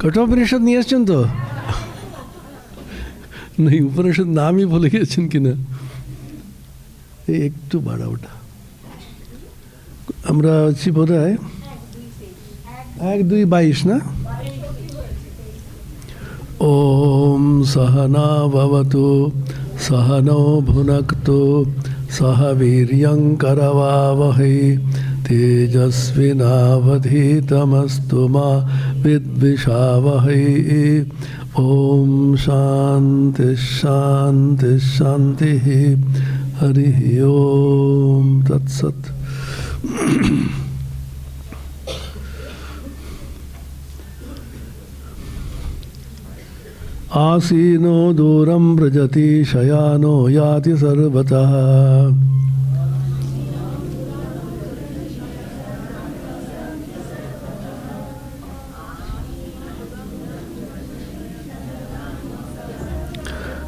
কঠোপনিষদ নিয়ে এসছেন তো? না, উপনিষদ নামই ভুলে গেছেন কিনা। এই একটু বাড়া ওটা, আমরা আছি বোধ হয় 1-2-22 না? ওম সহনা ভবতু সহনৌ ভুনক্তু সহ বীর্যং করবাবহৈ তেজস্বিনাবধীতমস্তু মা বিদ্বিষাবহৈ। ওম শান্তি শান্তি শান্তি। হরি ওম তৎসৎ। आसीनो दूरं व्रजति शयानो याति सर्वतः।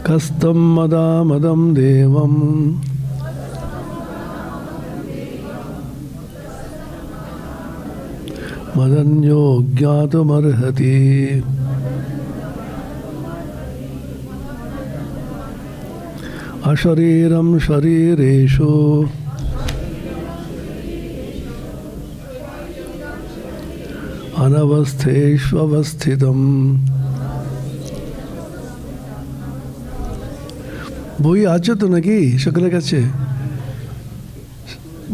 कस्तं मदामदं देवं मदन्यो ज्ञातुमर्हति। अशरीरं शरीरेषु अनवस्थेष्वस्थितम्। বই আছে তো নাকি সকলের কাছে?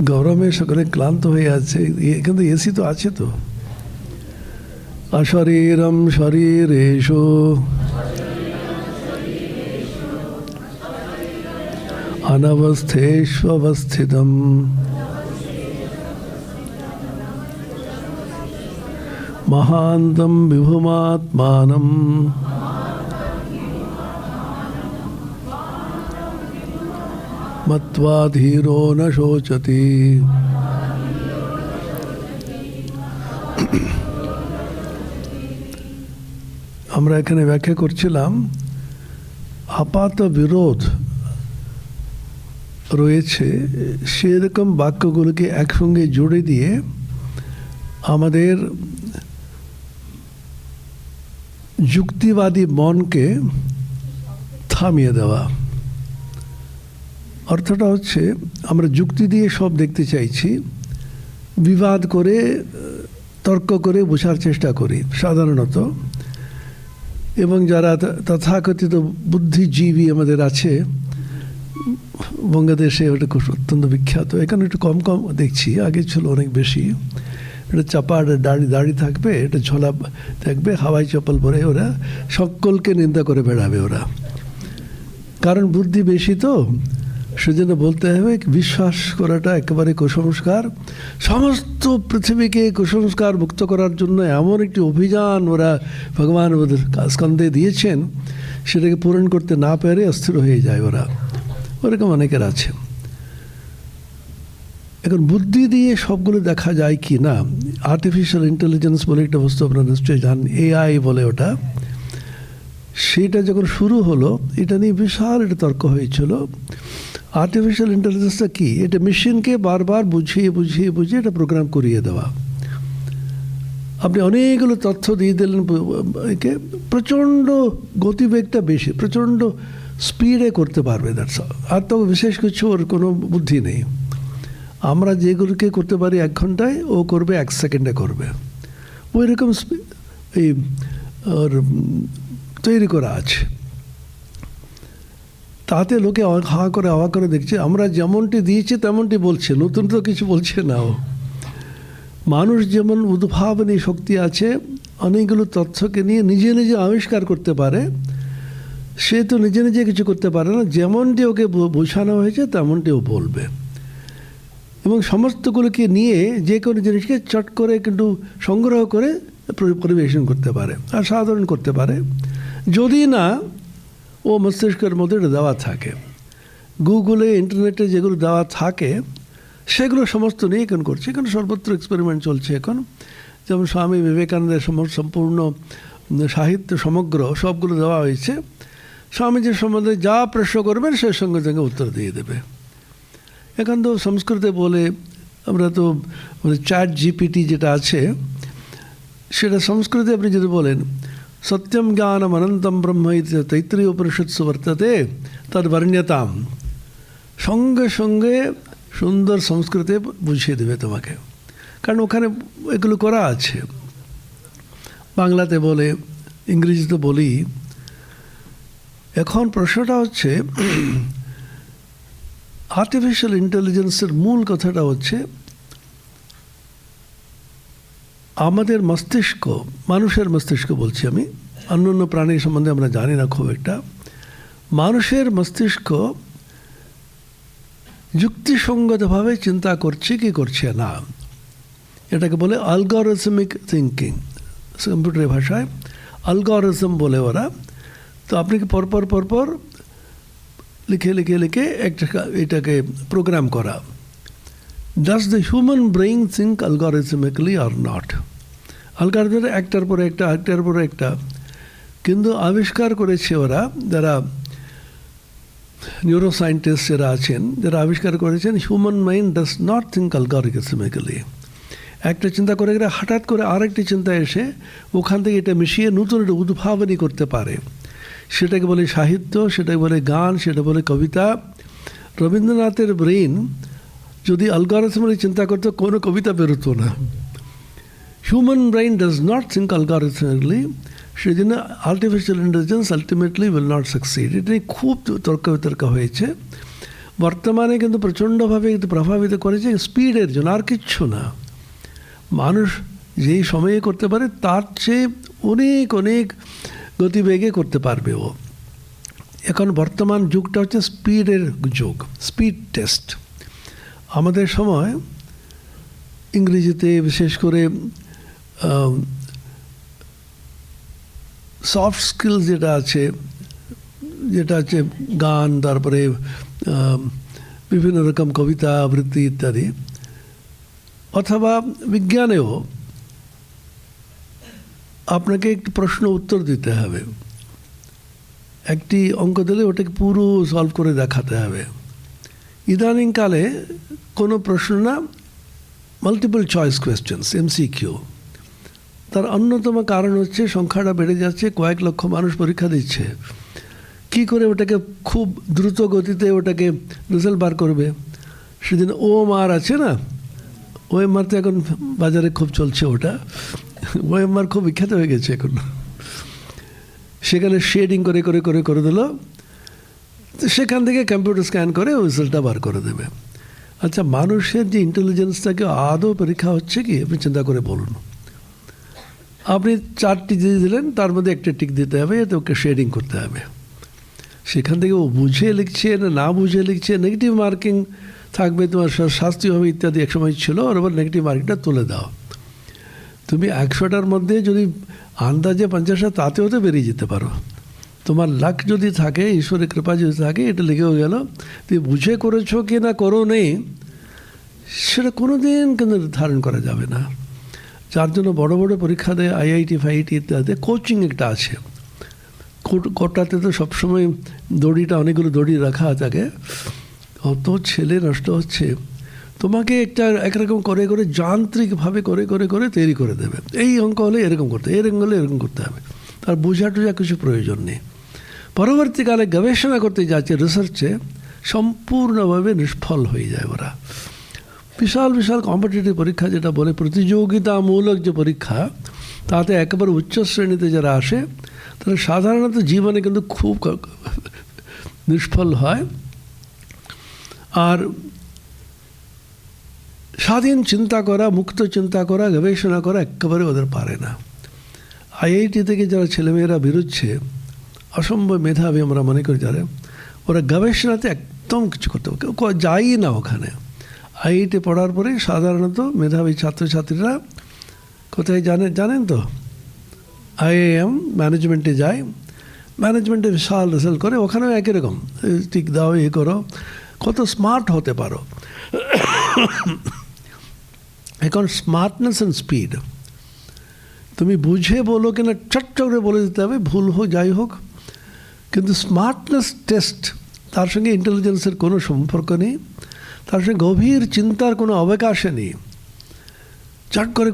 গরমে সকলে ক্লান্ত হয়ে আছে, কিন্তু এসি তো আছে তো। অশরীরম শরীরেষু अनवस्थेष्वस्थितं। महान्तं विभुमात्मानं मत्वा धीरो न शोचति। আমরা এখানে ব্যাখ্যা করছিলাম আপাত বিরোধ রয়েছে সেরকম বাক্যগুলোকে একসঙ্গে জুড়ে দিয়ে আমাদের যুক্তিবাদী মনকে থামিয়ে দেওয়া। অর্থটা হচ্ছে আমরা যুক্তি দিয়ে সব দেখতে চাইছি, বিবাদ করে তর্ক করে বোঝার চেষ্টা করি সাধারণত। এবং যারা তথাকথিত বুদ্ধিজীবী আমাদের আছে বঙ্গদেশে, ওটা খুব অত্যন্ত বিখ্যাত। এখানে একটু কম কম দেখছি, আগে ছিল অনেক বেশি। এটা চাপা দাড়ি থাকবে, এটা ঝোলা থাকবে, হাওয়াই চপ্পল পরে ওরা সকলকে নিন্দা করে বেড়াবে ওরা। কারণ বুদ্ধি বেশি তো, সেজন্য বলতে হবে বিশ্বাস করাটা একেবারে কুসংস্কার। সমস্ত পৃথিবীকে কুসংস্কার মুক্ত করার জন্য এমন একটি অভিযান ওরা ভগবান ওদের স্কন্ধে দিয়েছেন, সেটাকে পূরণ করতে না পেরে অস্থির হয়ে যায় ওরা। ওরকম অনেকের আছে। এখন বুদ্ধি দিয়ে সবগুলো দেখা যায় কি না? আর্টিফিশিয়াল ইন্টেলিজেন্স বলে একটা বস্তু আপনারা নিশ্চয়ই জানেন, AI বলে ওটা। সেটা যখন শুরু হলো, এটা নিয়ে বিশাল একটা তর্ক হয়েছিল। আর্টিফিশিয়াল ইন্টেলিজেন্সটা কি? এটা মেশিনকে বারবার বুঝিয়ে বুঝিয়ে বুঝিয়ে এটা প্রোগ্রাম করিয়ে দেওয়া। আপনি অনেকগুলো তথ্য দিয়ে দিলেন একে, প্রচণ্ড গতিবেগটা বেশি, প্রচণ্ড স্পিডে করতে পারবে। That's all. আর তো বিশেষ কিছু ওর কোনো বুদ্ধি নেই। আমরা যেগুলোকে করতে পারি 1 ঘন্টায়, ও করবে 1 সেকেন্ডে করবে। ওই রকম এই ওর তৈরি করা আছে। তাতে লোকে অবাক করে দেখছে, আমরা যেমনটি দিয়েছি তেমনটি বলছে, নতুন তো কিছু বলছে না ও। মানুষ যেমন উদ্ভাবনী শক্তি আছে, অনেকগুলো তথ্যকে নিয়ে নিজে নিজে আবিষ্কার করতে পারে, সে তো নিজে নিজে কিছু করতে পারে না। যেমনটি ওকে বোঝানো হয়েছে তেমনটি ও বলবে। এবং সমস্তগুলোকে নিয়ে যে কোনো জিনিসকে চট করে কিন্তু সংগ্রহ করে পরিবেশন করতে পারে আর সাধারণ করতে পারে, যদি না ও মস্তিষ্কের মধ্যে দেওয়া থাকে। গুগলে, ইন্টারনেটে যেগুলো দেওয়া থাকে সেগুলো সমস্ত নিয়ে এখন করছে। এখন সর্বত্র এক্সপেরিমেন্ট চলছে এখন। যেমন স্বামী বিবেকানন্দের সম্পূর্ণ সাহিত্য সমগ্র সবগুলো দেওয়া হয়েছে। স্বামীজির সম্বন্ধে যা প্রশ্ন করবেন সে সঙ্গে সঙ্গে উত্তর দিয়ে দেবে। এখন তো সংস্কৃতে বলে, আমরা তো চ্যাট জিপিটি যেটা আছে, সেটা সংস্কৃতে আপনি যদি বলেন সত্যম জ্ঞানম অনন্তম ব্রহ্ম ইতি তৈত্রীয় উপনিষৎসু বর্ততে তদ বর্ণ্যতাম। সঙ্গে সঙ্গে সুন্দর সংস্কৃতে বুঝিয়ে দেবে তোমাকে, কারণ ওখানে এগুলো করা আছে। বাংলাতে বলে, ইংরেজিতে বলি। এখন প্রশ্নটা হচ্ছে আর্টিফিশিয়াল ইন্টেলিজেন্সের মূল কথাটা হচ্ছে আমাদের মস্তিষ্ক, মানুষের মস্তিষ্ক বলছি আমি, অন্য প্রাণী সম্বন্ধে আমরা জানি না খুব একটা। মানুষের মস্তিষ্ক যুক্তিসঙ্গতভাবে চিন্তা করছে কি করছে না, এটাকে বলে অ্যালগরিদমিক থিঙ্কিং। কম্পিউটারের ভাষায় অ্যালগরিদম বলে ওরা। তো আপনি কি পরপর লিখে লিখে লিখে এটাকে প্রোগ্রাম করা। Does the human brain think algorithmically or not? Algorithm একটার পর একটা, কিন্তু আবিষ্কার করেছে ওরা, যারা নিউরোসায়েন্টিস্ট যারা আছেন, যারা আবিষ্কার করেছেন human mind does not think algorithmically. একটা চিন্তা করে গেলে হঠাৎ করে আরেকটি চিন্তা এসে ওখান থেকে এটা মিশিয়ে নতুন একটা উদ্ভাবনী করতে পারে। সেটাকে বলে সাহিত্য, সেটাকে বলে গান, সেটা বলে কবিতা। রবীন্দ্রনাথের ব্রেন যদি অ্যালগরিদমিক্যালি চিন্তা করতো কোনো কবিতা বেরোতো না। Human brain does not think algorithmically, সেই জন্য artificial intelligence ultimately will not succeed. এটা নিয়ে খুব তর্ক বিতর্ক হয়েছে। বর্তমানে কিন্তু প্রচণ্ডভাবে প্রভাবিত করেছে স্পিডের জন্য, আর কিচ্ছু না। মানুষ যেই সময়ে করতে পারে তার চেয়ে অনেক অনেক গতিবেগে করতে পারবে ও। এখন বর্তমান যুগটা হচ্ছে স্পিডের যুগ, স্পিড টেস্ট। আমাদের সময় ইংরেজিতে বিশেষ করে সফট স্কিলস যেটা আছে গান, তারপরে বিভিন্ন রকম কবিতা আবৃত্তি ইত্যাদি, অথবা বিজ্ঞানেও আপনাকে একটি প্রশ্ন উত্তর দিতে হবে। একটি অঙ্ক দিলে ওটাকে পুরো সলভ করে দেখাতে হবে। ইদানিংকালে কোনো প্রশ্ন না, মাল্টিপল চয়েস কোয়েশ্চেন্স, MCQ। তার অন্যতম কারণ হচ্ছে সংখ্যাটা বেড়ে যাচ্ছে, কয়েক লক্ষ মানুষ পরীক্ষা দিচ্ছে। কি করে ওটাকে খুব দ্রুত গতিতে ওটাকে রেজাল্ট বার করবে? সেদিন OMR আছে না, OMR তো এখন বাজারে খুব চলছে। ওটা OMR খুব বিখ্যাত হয়ে গেছে এখন। সেখানে শেডিং করে করে করে করে দিল, সেখান থেকে কম্পিউটার স্ক্যান করে রেজাল্টটা বার করে দেবে। আচ্ছা, মানুষের যে ইন্টেলিজেন্সটাকে আদৌ পরীক্ষা হচ্ছে কি, আপনি চিন্তা করে বলুন। আপনি 4টি দিয়ে দিলেন, তার মধ্যে একটা টিক দিতে হবে, এতে ওকে শেডিং করতে হবে। সেখান থেকে ও বুঝে লিখছে না বুঝে লিখছে, নেগেটিভ মার্কিং থাকবে, তোমার শাস্তি হবে ইত্যাদি একসময় ছিল। আর আবার নেগেটিভ মার্কিংটা তুলে দাও। তুমি 100টার মধ্যে যদি আন্দাজে 50টা তাতেও তো বেরিয়ে যেতে পারো। তোমার লাক যদি থাকে, ঈশ্বরের কৃপা যদি থাকে, এটা লিখেও গেল। তুমি বুঝে করেছো কি না করো নেই, সেটা কোনো দিন কিন্তু নির্ধারণ করা যাবে না। যার জন্য বড় বড় পরীক্ষা দেয় IIT FIIT ইত্যাদি, কোচিং একটা আছে। কোটাতে তো সবসময় দড়িটা, অনেকগুলো দড়ি রাখা থাকে। অত ছেলে নষ্ট হচ্ছে। তোমাকে একটা একরকম করে করে যান্ত্রিকভাবে করে করে করে তৈরি করে দেবে। এই অঙ্ক হলে এরকম করতে, এরকম হলে এরকম করতে হবে। তার বোঝা টোঝা কিছু প্রয়োজন নেই। পরবর্তীকালে গবেষণা করতে যাচ্ছে, রিসার্চে সম্পূর্ণভাবে নিষ্ফল হয়ে যায় ওরা। বিশাল বিশাল কম্পিটিটিভ পরীক্ষা যেটা বলে, প্রতিযোগিতামূলক যে পরীক্ষা, তাতে একেবারে উচ্চ শ্রেণীতে যারা আসে তারা সাধারণত জীবনে কিন্তু খুব নিষ্ফল হয়। আর স্বাধীন চিন্তা করা, মুক্ত চিন্তা করা, গবেষণা করা একেবারে ওদের পারে না। IIT থেকে যারা ছেলেমেয়েরা বেরোচ্ছে, অসম্ভব মেধাবী আমরা মনে করি যারা, ওরা গবেষণাতে একদম কিছু করতে যাই না ওখানে। IIT পড়ার পরে সাধারণত মেধাবী ছাত্রছাত্রীরা কোথায় জানেন তো? IIM ম্যানেজমেন্টে যায়। ম্যানেজমেন্টে বিশাল রেজাল্ট করে, ওখানেও একই রকম টিক দাও, এ করো, কত স্মার্ট হতে পারো। এখন স্মার্টনেস অ্যান্ড স্পিড, তুমি বুঝে বলো কিনা চট করে বলে দিতে হবে, ভুল হোক যাই হোক। কিন্তু স্মার্টনেস টেস্ট, তার সঙ্গে ইন্টেলিজেন্সের কোনো সম্পর্ক নেই, তার সঙ্গে গভীর চিন্তার কোনো অবকাশে নেই। চট করে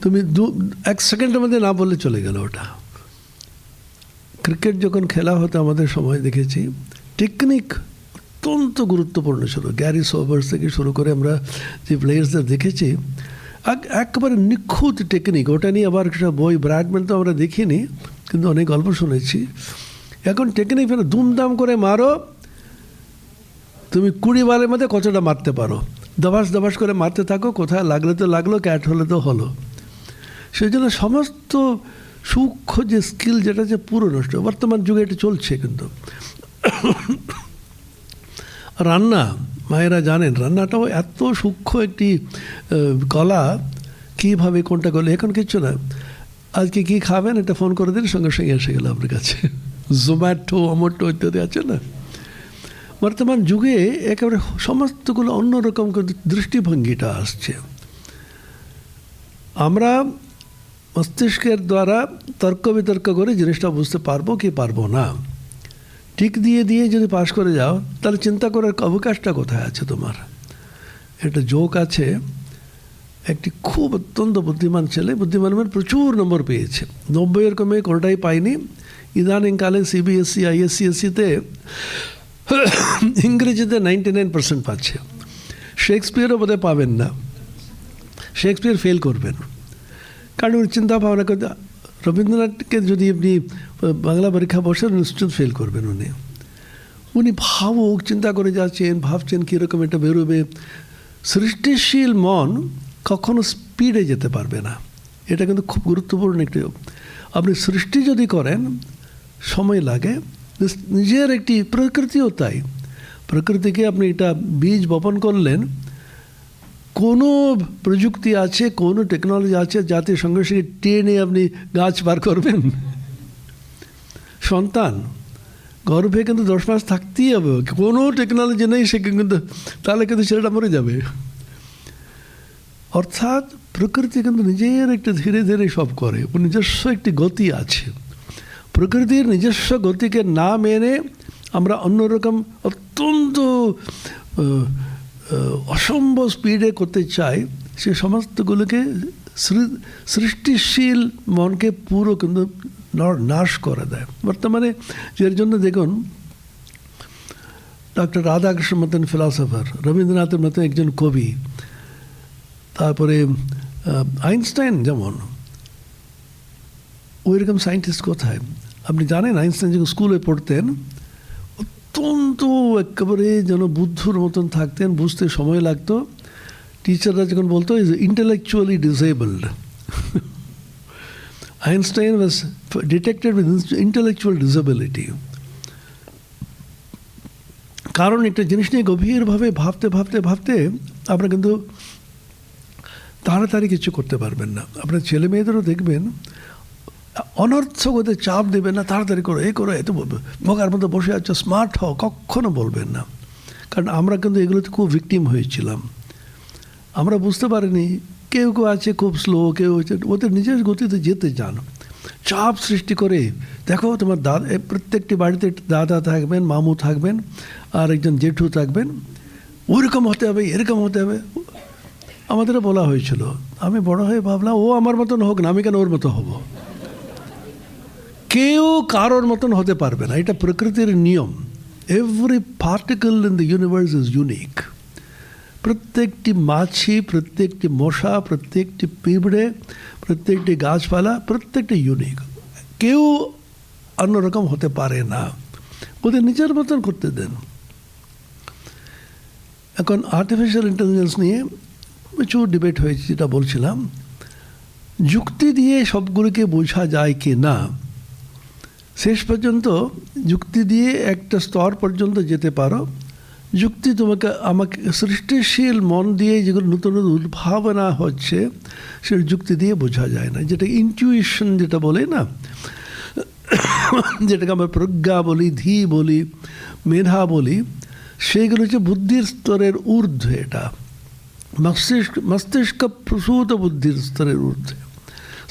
তুমি 1 সেকেন্ডের মধ্যে না বললে চলে গেল ওটা। ক্রিকেট যখন খেলা হতো আমাদের সময় দেখেছি টেকনিক অত্যন্ত গুরুত্বপূর্ণ ছিল। গ্যারি সোবার্স থেকে শুরু করে আমরা যে প্লেয়ার্সদের দেখেছি একেবারে নিখুঁত টেকনিক। ওটা নিয়ে আবার একটা বই ব্র্যাডম্যান তো আমরা দেখিনি, কিন্তু অনেক গল্প শুনেছি। এখন টেকনিক ফেলে দুমদাম করে মারো, তুমি 20 বারের মধ্যে কতটা মারতে পারো, দবাস দবাস করে মারতে থাকো, কোথায় লাগলে তো লাগলো, ক্যাট হলে তো হলো। সেই জন্য সমস্ত সূক্ষ্ম যে স্কিল যেটা যে পুরো নষ্ট। বর্তমান যুগে এটা চলছে। কিন্তু রান্না, মায়েরা জানেন রান্নাটাও এত সূক্ষ্ম একটি কলা, কীভাবে কোনটা করলে। এখন কিচ্ছু না, আজকে কী খাবেন এটা ফোন করে দিন, সঙ্গে সঙ্গে এসে গেল আপনার কাছে। জোম্যাটো, অমোটো ইত্যাদি আছে না। বর্তমান যুগে একেবারে সমস্তগুলো অন্যরকম দৃষ্টিভঙ্গিটা আসছে। আমরা মস্তিষ্কের দ্বারা তর্ক বিতর্ক করে জিনিসটা বুঝতে পারবো কি পারবো না। টিক দিয়ে দিয়ে যদি পাস করে যাও তাহলে চিন্তা করার অবকাশটা কোথায় আছে তোমার। একটা জোক আছে, একটি খুব অত্যন্ত বুদ্ধিমান ছেলে, বুদ্ধিমান মানে প্রচুর নম্বর পেয়েছে, 90 কমে কোনোটাই পায়নি। ইদানিংকালে CBSE ISCSEতে ইংরেজিতে 99% পাচ্ছে। শেক্সপিয়ারও বোধহয় পাবেন না, শেক্সপিয়ার ফেল করবেন। কারণ উনি চিন্তা ভাবনা করতে, রবীন্দ্রনাথকে যদি আপনি বাংলা পরীক্ষা বসেন নিশ্চিত ফেল করবেন। উনি ভাবুক, চিন্তা করে যাচ্ছেন, ভাবছেন কীরকম এটা বেরোবে। সৃষ্টিশীল মন কখনো স্পিডে যেতে পারবে না, এটা কিন্তু খুব গুরুত্বপূর্ণ একটি। আপনি সৃষ্টি যদি করেন সময় লাগে। নিজের একটি প্রকৃতিও তাই, প্রকৃতিকে আপনি এটা বীজ বপন করলেন, কোনো প্রযুক্তি আছে, কোনো টেকনোলজি আছে যাতে সঙ্গে সঙ্গে টেনে আপনি গাছ বার করবেন? সন্তান গর্ভে কিন্তু 10 মাস থাকতেই হবে, কোনো টেকনোলজি নেই সে কিন্তু, তাহলে কিন্তু ছেলেটা মরে যাবে। অর্থাৎ প্রকৃতি কিন্তু নিজের একটু ধীরে ধীরে সব করে, নিজস্ব একটি গতি আছে। প্রকৃতির নিজস্ব গতিকে না মেনে আমরা অন্যরকম অত্যন্ত অসম্ভব স্পিডে করতে চাই। সে সমস্তগুলোকে সৃষ্টিশীল মনকে পুরো কিন্তু নাশ করে দেয়। বর্তমানে এর জন্য দেখুন ডক্টর রাধাকৃষ্ণ মতন ফিলসফার, রবীন্দ্রনাথের মতো একজন কবি, তারপরে আইনস্টাইন যেমন, ওইরকম সায়েন্টিস্ট কোথায়? আপনি জানেন আইনস্টাইন যখন স্কুলে পড়তেন অত্যন্ত একেবারে যেন বুদ্ধুর মতন থাকতেন, বুঝতে সময় লাগতো। টিচাররা যখন বলতো is intellectually disabled, Einstein was detected with intellectual disability. কারণ একটা জিনিস নিয়ে গভীরভাবে ভাবতে ভাবতে ভাবতে আপনারা কিন্তু তাড়াতাড়ি কিছু করতে পারবেন না। আপনার ছেলে মেয়েদেরও দেখবেন অনর্থক ওদের চাপ দেবেন না, তাড়াতাড়ি করো, এই করো, এত বোকার মতো বসে আছে, স্মার্ট হও, কখনো বলবেন না। কারণ আমরা কিন্তু এগুলোতে খুব ভিকটিম হয়েছিলাম। আমরা বুঝতে পারিনি, কেউ কেউ আছে খুব স্লো, কেউ ওদের নিজের গতিতে যেতে চান, চাপ সৃষ্টি করে। দেখো তোমার দাদা, প্রত্যেকটি বাড়িতে দাদা থাকবেন, মামু থাকবেন, আর একজন জেঠু থাকবেন, ওইরকম হতে হবে, এরকম হতে হবে। আমাদেরও বলা হয়েছিল, আমি বড় হয়ে ভাবলাম ও আমার মতন হোক না, আমি কেন ওর মতো হব? কেউ কারোর মতন হতে পারবে না, এটা প্রকৃতির নিয়ম। Every particle in the universe is unique. প্রত্যেকটি মাছি, প্রত্যেকটি মশা, প্রত্যেকটি পিঁপড়ে, প্রত্যেকটি গাছপালা, প্রত্যেকটি ইউনিক। কেউ অন্যরকম হতে পারে না, ওদের নিজের মতন করতে দেন। এখন আর্টিফিশিয়াল ইন্টেলিজেন্স নিয়ে প্রচুর ডিবেট হয়েছে, যেটা বলছিলাম, যুক্তি দিয়ে সবগুলোকে বোঝা যায় কি না। শেষ পর্যন্ত যুক্তি দিয়ে একটা স্তর পর্যন্ত যেতে পারো। যুক্তি তোমাকে আমাকে সৃষ্টিশীল মন দিয়ে যেগুলো নতুন নতুন উদ্ভাবনা হচ্ছে সেটা যুক্তি দিয়ে বোঝা যায় না। যেটা ইনটিউশন যেটা বলে না, যেটাকে আমরা প্রজ্ঞা বলি, ধী বলি, মেধা বলি, সেইগুলো হচ্ছে বুদ্ধির স্তরের ঊর্ধ্বে। এটা মস্তিষ্ক প্রসূত বুদ্ধির স্তরের ঊর্ধ্বে।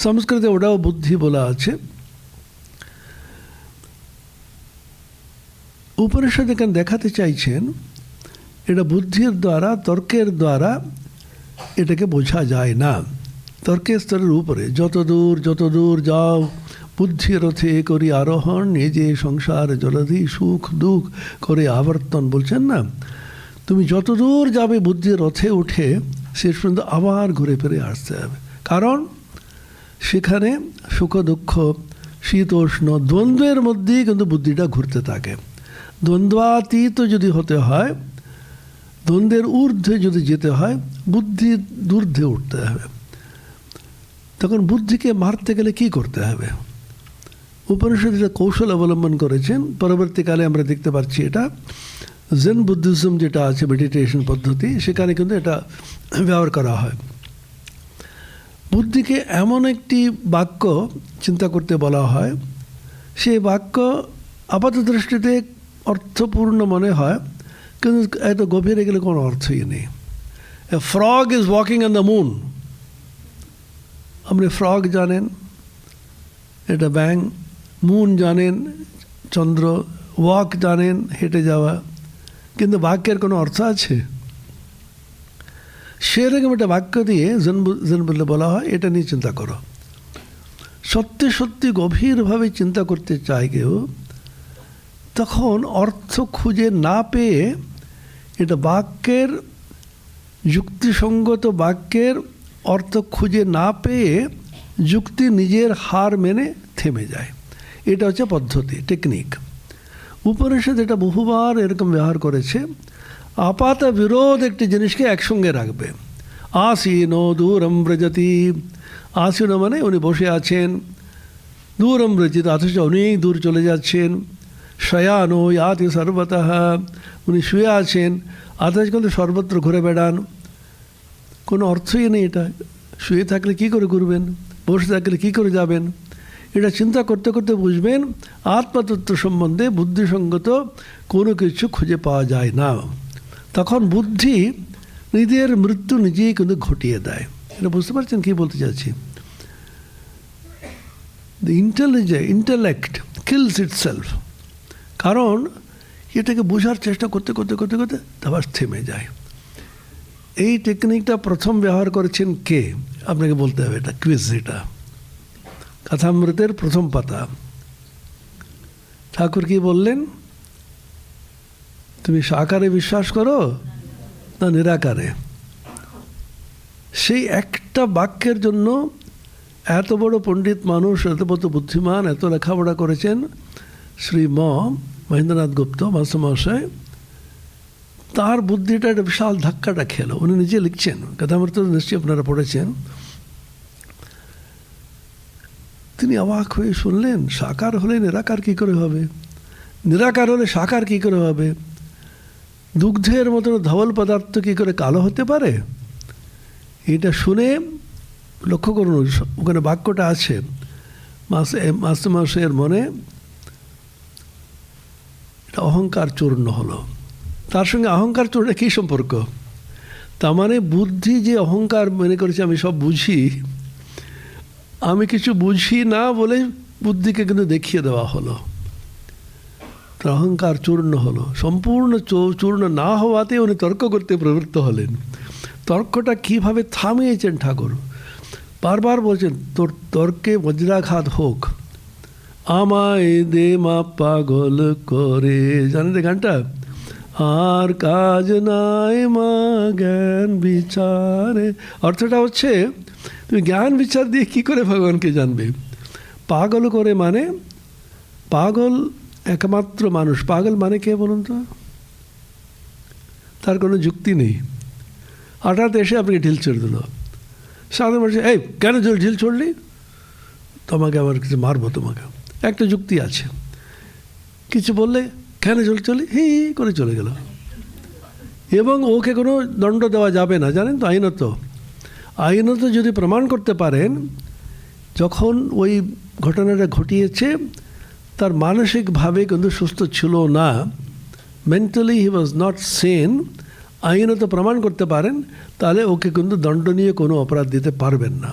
সংস্কৃতে ওটাও বুদ্ধি বলা আছে। উপনিষদ এখানে দেখাতে চাইছেন এটা বুদ্ধির দ্বারা, তর্কের দ্বারা এটাকে বোঝা যায় না। তর্কের স্তরের উপরে যত দূর যাও বুদ্ধি রথে করি আরোহণ, নিজে সংসার জলধি সুখ দুঃখ করে আবর্তন। বলছেন না, তুমি যত দূর যাবে বুদ্ধির রথে উঠে শেষ পর্যন্ত আবার ঘুরে ফিরে আসতে হবে। কারণ সেখানে সুখ দুঃখ শীত উষ্ণ দ্বন্দ্বের মধ্যেই কিন্তু বুদ্ধিটা ঘুরতে থাকে। দ্বন্দ্বাতীত যদি হতে হয়, দ্বন্দ্বের ঊর্ধ্বে যদি যেতে হয়, বুদ্ধির ঊর্ধ্বে উঠতে হবে। তখন বুদ্ধিকে মারতে গেলে কি করতে হবে? উপনিষদ এটা কৌশল অবলম্বন করেছেন। পরবর্তীকালে আমরা দেখতে পাচ্ছি এটা জেন বুদ্ধিজম যেটা আছে, মেডিটেশন পদ্ধতি, সেখানে কিন্তু এটা ব্যবহার করা হয়। বুদ্ধিকে এমন একটি বাক্য চিন্তা করতে বলা হয়, সেই বাক্য আপাত দৃষ্টিতে অর্থপূর্ণ মনে হয়, কিন্তু এত গভীরে গেলে কোনো অর্থই নেই। A frog is walking on the moon. আপনি ফ্রগ জানেন, এটা ব্যাং। মুন জানেন, চন্দ্র। ওয়াক জানেন, হেঁটে যাওয়া। কিন্তু বাক্যের কোনো অর্থ আছে? সেরকম একটা বাক্য দিয়ে জেন বললে বলা হয়, এটা নিয়ে চিন্তা করো। সত্যি সত্যি গভীরভাবে চিন্তা করতে চায় কেউ, তখন অর্থ খুঁজে না পেয়ে এটা বাক্যের যুক্তিসঙ্গত বাক্যের অর্থ খুঁজে না পেয়ে যুক্তি নিজের হার মেনে থেমে যায়। এটা হচ্ছে পদ্ধতি, টেকনিক। উপনিষদ এটা বহুবার এরকম ব্যবহার করেছে। আপাত বিরোধ একটি জিনিসকে একসঙ্গে রাখবে। আসীন দূরম ব্রজতি। আসীন মানে উনি বসে আছেন, দূরম ব্রজিত অথচ অনেক দূর চলে যাচ্ছেন। শয়ানো ইয়াতি সর্বতঃ, উনি শুয়ে আছেন অথচ কিন্তু সর্বত্র ঘুরে বেড়ান। কোনো অর্থই নেই এটা। শুয়ে থাকলে কী করে ঘুরবেন, বসে থাকলে কী করে যাবেন? এটা চিন্তা করতে করতে বুঝবেন আত্মতত্ত্ব সম্বন্ধে বুদ্ধিসঙ্গত কোনো কিছু খুঁজে পাওয়া যায় না। তখন বুদ্ধি নিজের মৃত্যু নিজেই কিন্তু ঘটিয়ে দেয়। এটা বুঝতে পারছেন কী বলতে চাচ্ছি? The intellect kills itself. কারণ এটাকে বোঝার চেষ্টা করতে করতে করতে করতে আবার থেমে যায়। এই টেকনিকটা প্রথম ব্যবহার করেছেন কে? আপনাকে বলতে হবে। এটা কুইজ। এটা কথামৃতের প্রথম পাতা। ঠাকুর কি বললেন? তুমি সাকারে বিশ্বাস করো না নিরাকারে? সেই একটা বাক্যের জন্য এত বড় পণ্ডিত মানুষ, এত বড় বুদ্ধিমান, এত লেখাপড়া করেছেন শ্রী মহেন্দ্রনাথ গুপ্ত মাস্টারমশাই, তার বুদ্ধিটা একটা বিশাল ধাক্কাটা খেলো। উনি নিজে লিখছেন, কথামৃত নিশ্চয়ই আপনারা পড়েছেন। তিনি অবাক হয়ে শুনলেন, সাকার হলে নিরাকার কী করে হবে? নিরাকার হলে সাকার কী করে হবে? দুগ্ধের মতন ধবল পদার্থ কী করে কালো হতে পারে? এটা শুনে লক্ষ্য করুন, ওখানে বাক্যটা আছে, মাস্টারমশাইয়ের মনে এটা অহংকার চূর্ণ হলো। তার সঙ্গে অহংকার চূর্ণের কী সম্পর্ক? তার মানে বুদ্ধি যে অহংকার মনে করেছে আমি সব বুঝি, আমি কিছু বুঝি না বলে বুদ্ধিকে কিন্তু দেখিয়ে দেওয়া হলো। তার অহংকার চূর্ণ হলো। সম্পূর্ণ চূর্ণ না হওয়াতে উনি তর্ক করতে প্রবৃত্ত হলেন। তর্কটা কীভাবে থামিয়েছেন ঠাকুর? বারবার বলছেন, তোর তর্কে বজ্রাঘাত হোক, আমায় দে মা পাগল করে। জানেন গানটা? আর কাজ নাই মা জ্ঞান বিচারে। অর্থটা হচ্ছে, তুমি জ্ঞান বিচার দিয়ে কী করে ভগবানকে জানবে? পাগল করে মানে, পাগল একমাত্র মানুষ। পাগল মানে কে বলুন তো? তার কোনো যুক্তি নেই। হঠাৎ এসে আপনাকে ঢিল ছড়ে দিল। সাধারণ মানুষ, এই কেন ঢিল ছড়লি? তোমাকে আবার কিছু মারবো তোমাকে। একটা যুক্তি আছে। কিছু বললে কেন চলি হি করে চলে গেল। এবং ওকে কোনো দণ্ড দেওয়া যাবে না, জানেন তো? আইনত যদি প্রমাণ করতে পারেন যখন ওই ঘটনাটা ঘটিয়েছে তার মানসিকভাবে কিন্তু সুস্থ ছিল না, mentally he was not Sen, আইনত প্রমাণ করতে পারেন, তাহলে ওকে কিন্তু দণ্ডনীয় কোনো অপরাধ দিতে পারবেন না।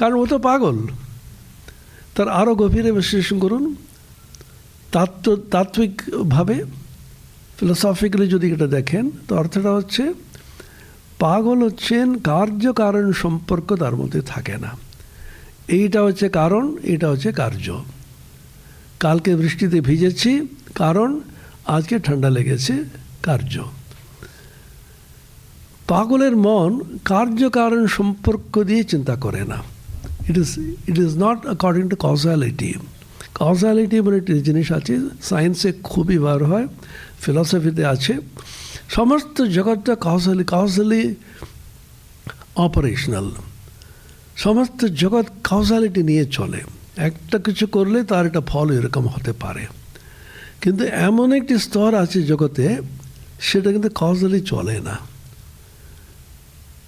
কারণ ও তো পাগল। তার আরও গভীরে বিশ্লেষণ করুন, তাত্ত্বিকভাবে, ফিলোসফিক্যালি যদি এটা দেখেন, তো অর্থটা হচ্ছে পাগল হচ্ছেন কার্যকারণ সম্পর্ক তার মধ্যে থাকে না। এইটা হচ্ছে কারণ, এটা হচ্ছে কার্য। কালকে বৃষ্টিতে ভিজেছি কারণ আজকে ঠান্ডা লেগেছে, কার্য। পাগলের মন কার্যকারণ সম্পর্ক দিয়ে চিন্তা করে না। It is not according to causality. Causality বলে একটি জিনিস আছে, সায়েন্সে খুবই বার হয়, ফিলসফিতে আছে। সমস্ত জগৎটা কজালি অপারেশনাল। সমস্ত জগৎ কজালিটি নিয়ে চলে। একটা কিছু করলে তার একটা ফল এরকম হতে পারে, কিন্তু এমন একটি স্তর আছে জগতে সেটা কিন্তু কজালি চলে না।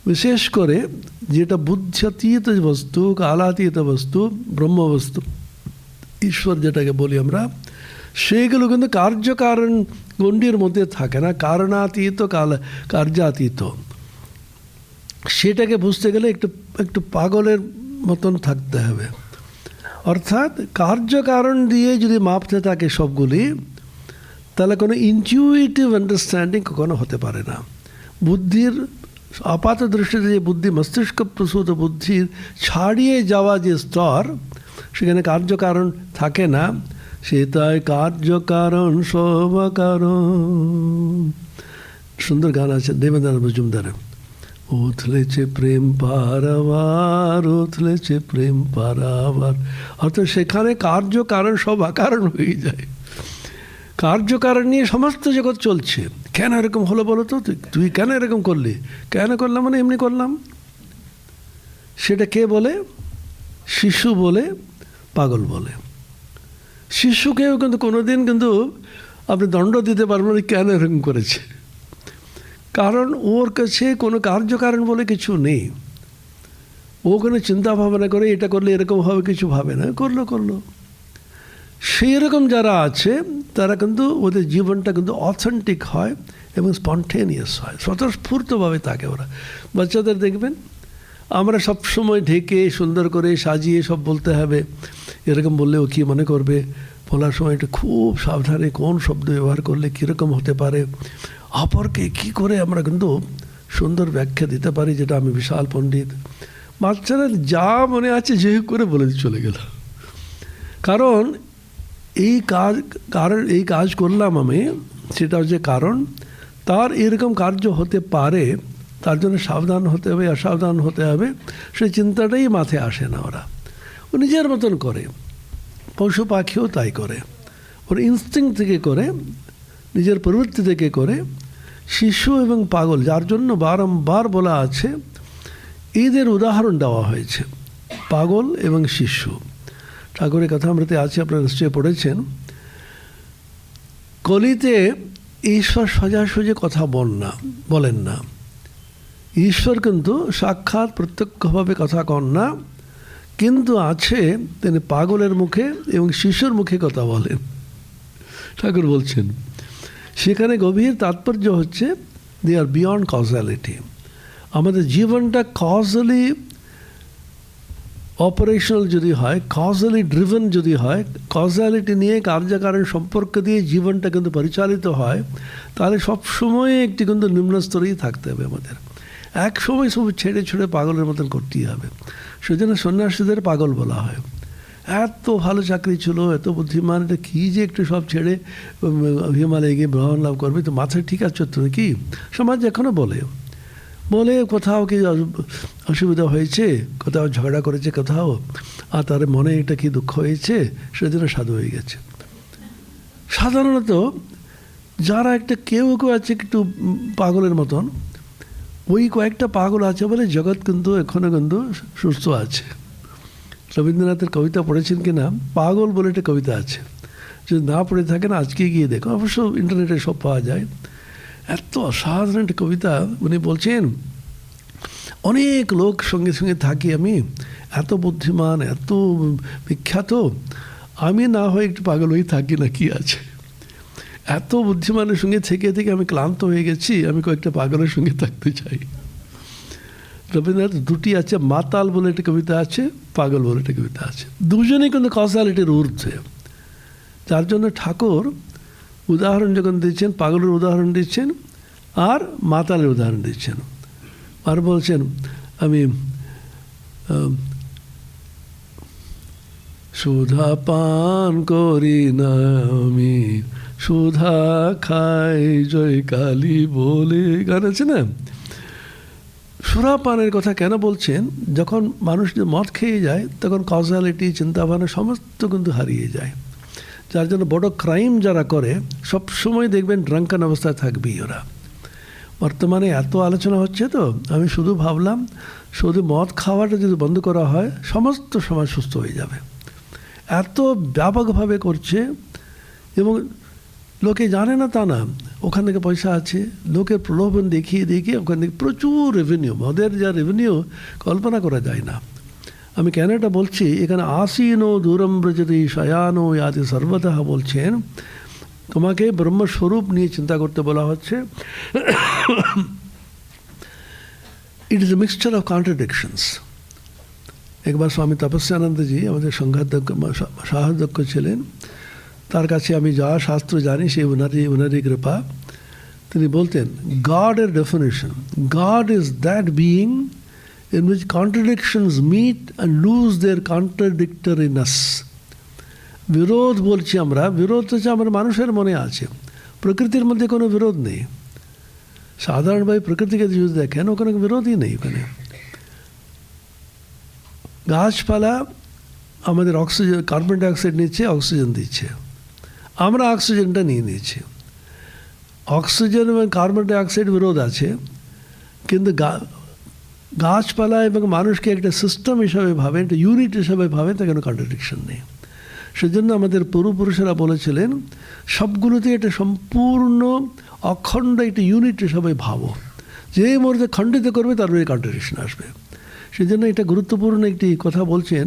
বিশেষ করে যেটা বুদ্ধাতীত বস্তু, কালাতীত বস্তু, ব্রহ্মবস্তু, ঈশ্বর যেটাকে বলি আমরা, সেগুলো কিন্তু কার্যকারণ গণ্ডির মধ্যে থাকে না, কারণাতীত কার্যাতীত। সেটাকে বুঝতে গেলে একটু পাগলের মতন থাকতে হবে। অর্থাৎ কার্যকারণ দিয়ে যদি মাপতে থাকে সবগুলি, তাহলে কোনো ইনটিউইটিভ আন্ডারস্ট্যান্ডিং কখনো হতে পারে না। বুদ্ধির আপাত দৃষ্টিতে যে বুদ্ধি, মস্তিষ্ক প্রসূত বুদ্ধির ছাড়িয়ে যাওয়া যে স্তর, সেখানে কার্যকারণ থাকে না। সেটাই কার্যকারণ সবকারণ। সুন্দর গান আছে দেবেন্দ্রনাথ মজুমদারের, উথলেছে প্রেম পারাবার, উথলেছে প্রেম পারাবার। অর্থাৎ সেখানে কার্যকারণ সব অকারণ হয়ে যায়। কার্যকারণ নিয়ে সমস্ত জগৎ চলছে। কেন এরকম হলো বলো তো, তুই কেন এরকম করলি? কেন করলাম মানে এমনি করলাম। সেটা কে বলে? শিশু বলে, পাগল বলে। শিশুকেও কিন্তু কোনোদিন কিন্তু আপনি দণ্ড দিতে পারবেন না কেন এরকম করেছে, কারণ ওর কাছে কোনো কার্যকারণ বলে কিছু নেই। ও কোনো চিন্তা ভাবনা করে এটা করলে এরকম হবে কিছু ভাবে না, করলো। সেই রকম যারা আছে তারা কিন্তু ওদের জীবনটা কিন্তু অথেন্টিক হয় এবং স্পন্টেনিয়াস হয়, স্বতঃস্ফূর্তভাবে থাকে ওরা। বাচ্চাদের দেখবেন আমরা সবসময় ঢেকে সুন্দর করে সাজিয়ে সব বলতে হবে, এরকম বললে ও কী মনে করবে, বলার সময় একটু খুব সাবধানে কোন শব্দ ব্যবহার করলে কীরকম হতে পারে, অপরকে কী করে আমরা কিন্তু সুন্দর ব্যাখ্যা দিতে পারি, যেটা আমি বিশাল পণ্ডিত। বাচ্চারা যা মনে আছে যে করে বলে চলে গেল। কারণ এই কাজ করলাম আমি, সেটা হচ্ছে কারণ তার এরকম কার্য হতে পারে, তার জন্য সাবধান হতে হবে, অসাবধান হতে হবে, সেই চিন্তাটাই মাথায় আসে না। ওরা ও নিজের মতন করে, পশু পাখিও তাই করে, ওর ইনস্টিংক্ট থেকে করে, নিজের প্রবৃত্তি থেকে করে। শিশু এবং পাগল, যার জন্য বারংবার বলা আছে, এদের উদাহরণ দেওয়া হয়েছে, পাগল এবং শিশু। ঠাকুরের কথামৃতে আছে, আপনারা নিশ্চয়ই পড়েছেন। কলিতে ঈশ্বর সোজাসুজি কথা বলেন না। ঈশ্বর কিন্তু সাক্ষাৎ প্রত্যক্ষভাবে কথা কন না, কিন্তু আছে তিনি পাগলের মুখে এবং শিশুর মুখে কথা বলেন। ঠাকুর বলছেন সেখানে গভীর তাৎপর্য হচ্ছে দে আর বিয়ন্ড কজালিটি। আমাদের জীবনটা কজালি অপারেশনাল যদি হয়, কজালি ড্রিভেন যদি হয়, কজালিটি নিয়ে কার্যকারণ সম্পর্ক দিয়ে জীবনটা কিন্তু পরিচালিত হয়, তাহলে সবসময় একটি কিন্তু নিম্নস্তরেই থাকতে হবে আমাদের। এক সময় সব ছেড়ে পাগলের মতন করতেই হবে। সেজন্য সন্ন্যাসীদের পাগল বলা হয়। এত ভালো চাকরি ছিল, এত বুদ্ধিমান, এটা কী যে একটু সব ছেড়ে হিমালয়ে গিয়ে ব্রহ্মণ লাভ করবে, তো মাথায় ঠিক আছে তো কি? সমাজ এখনও বলে কোথাও কি অসুবিধা হয়েছে, কোথাও ঝগড়া করেছে কোথাও, আর তার মনে এটা কি দুঃখ হয়েছে, সেজন্য সাধু হয়ে গেছে। সাধারণত যারা কেউ আছে একটু পাগলের মতন, ওই কয়েকটা পাগল আছে বলে জগৎ কিন্তু এখনও কিন্তু সুস্থ আছে। রবীন্দ্রনাথের কবিতা পড়েছেন কি না, পাগল বলে একটা কবিতা আছে, যদি না পড়ে থাকেন আজকে গিয়ে দেখো, অবশ্য ইন্টারনেটে সব পাওয়া যায়। এত অসাধারণ একটা কবিতা। উনি বলছেন অনেক লোক সঙ্গে সঙ্গে থাকি আমি, এত বুদ্ধিমান, এত বিখ্যাত, আমি না হয় একটু পাগল হয়ে থাকি না, কি আছে? এত বুদ্ধিমানের সঙ্গে থেকে আমি ক্লান্ত হয়ে গেছি, আমি কয়েকটা পাগলের সঙ্গে থাকতে চাই। রবীন্দ্রনাথ দুটি আছে, মাতাল বলে একটা কবিতা আছে, পাগল বলে একটা কবিতা আছে। দুজনেই কিন্তু কজালিটির ঊর্ধ্বে। যার জন্য ঠাকুর উদাহরণ যখন দিচ্ছেন, পাগলের উদাহরণ দিচ্ছেন আর মাতালের উদাহরণ দিচ্ছেন। আর বলছেন আমি সুধা পান করি না আমি, সুধা খাই জয় কালী বলে, গান আছে না? সুরাপানের কথা কেন বলছেন? যখন মানুষ মদ খেয়ে যায় তখন কজালিটি, চিন্তাভাবনা সমস্ত কিন্তু হারিয়ে যায়। যার জন্য বড় ক্রাইম যারা করে সবসময় দেখবেন ড্রাঙ্কান অবস্থায় থাকবেই ওরা। বর্তমানে এত আলোচনা হচ্ছে, তো আমি শুধু ভাবলাম শুধু মদ খাওয়াটা যদি বন্ধ করা হয় সমস্ত সমাজ সুস্থ হয়ে যাবে। এত ব্যাপকভাবে করছে, এবং লোকে জানে না তা না, ওখান থেকে পয়সা আছে, লোকের প্রলোভন দেখিয়ে দেখিয়ে ওখান থেকে প্রচুর রেভিনিউ, মদের যা রেভিনিউ কল্পনা করা যায় না। আমি কেন এটা বলছি, এখানে আসীনো দূরম ব্রজতি শয়ানো ইয়াদি সর্বতঃ বলছেন, তোমাকে ব্রহ্মস্বরূপ নিয়ে চিন্তা করতে বলা হচ্ছে। It is a mixture of contradictions. একবার স্বামী তপস্যানন্দজি আমাদের সাহায্যক্ষ ছিলেন, তার কাছে আমি যা শাস্ত্র জানি সেই উনারই কৃপা। তিনি বলতেন, গডের definition, God is that being in which contradictions meet and lose their contradictoriness. বিরোধ বলছি আমরা, বিরোধ হচ্ছে আমার মানুষের মনে আছে, প্রকৃতির মধ্যে কোনো বিরোধ নেই। সাধারণভাবে প্রকৃতিকে যদি দেখেন ওখানে বিরোধই নেই। ওখানে গাছপালা আমাদের অক্সিজেন, কার্বন ডাইঅক্সাইড নিচ্ছে, অক্সিজেন দিচ্ছে, আমরা অক্সিজেনটা নিয়ে নিচ্ছি। অক্সিজেন এবং কার্বন ডাইঅক্সাইড বিরোধ আছে, কিন্তু গাছপালা এবং মানুষকে একটা সিস্টেম হিসাবে ভাবে, একটা ইউনিট হিসাবে ভাবে, তা কোনো কন্ট্রাডিকশন নেই। সেজন্য আমাদের পূর্বপুরুষেরা বলেছিলেন সবগুলোতে একটা সম্পূর্ণ অখণ্ড একটা ইউনিট হিসাবে ভাবো, যে মুহূর্তে খণ্ডিত করবে তার মধ্যে কন্ট্রাডিকশন আসবে। সেজন্য এটা গুরুত্বপূর্ণ একটি কথা বলছেন,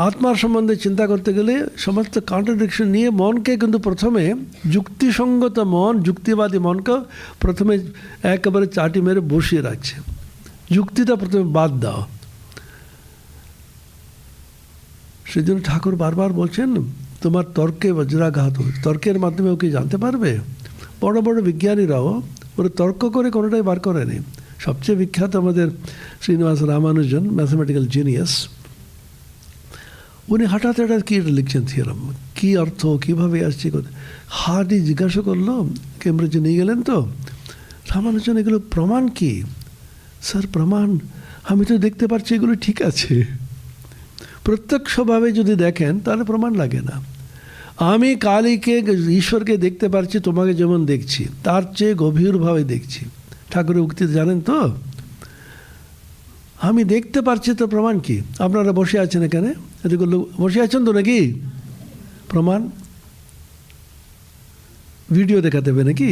আত্মার সম্বন্ধে চিন্তা করতে গেলে সমস্ত কন্ট্রাডিকশন নিয়ে মনকে কিন্তু প্রথমে যুক্তিসঙ্গত মন, যুক্তিবাদী মনকে প্রথমে একেবারে চাটি মেরে বসিয়ে রাখছে, যুক্তিটা প্রথমে বাদ দাও। সেই জন্য ঠাকুর বারবার বলছেন, তোমার তর্কে বজ্রাঘাত, তর্কের মাধ্যমে ওকে জানতে পারবে। বড় বড় বিজ্ঞানীরাও ওরা তর্ক করে কোনোটাই বার করেনি। সবচেয়ে বিখ্যাত আমাদের শ্রীনিবাস রামানুজন, ম্যাথমেটিক্যাল জিনিয়াস, উনি হঠাৎ হঠাৎ কী লিখছেন থিওরাম, কী অর্থ, কীভাবে আসছে, হার্ডই জিজ্ঞাসা করলো, কেমব্রিজে নিয়ে গেলেন, তো রামানুজন এগুলো প্রমাণ কি? স্যার প্রমাণ আমি তো দেখতে পাচ্ছি এগুলো ঠিক আছে। প্রত্যক্ষভাবে যদি দেখেন তাহলে প্রমাণ লাগে না। আমি কালীকে, ঈশ্বরকে দেখতে পারছি তোমাকে যেমন দেখছি, তার চেয়ে গভীরভাবে দেখছি। ঠাকুরের উক্তি জানেন তো, আমি দেখতে পারছি তো প্রমাণ কি? আপনারা বসে আছেন এখানে, এতগুলো বসে আছেন তো নাকি? প্রমাণ ভিডিও দেখাতে হবে নাকি?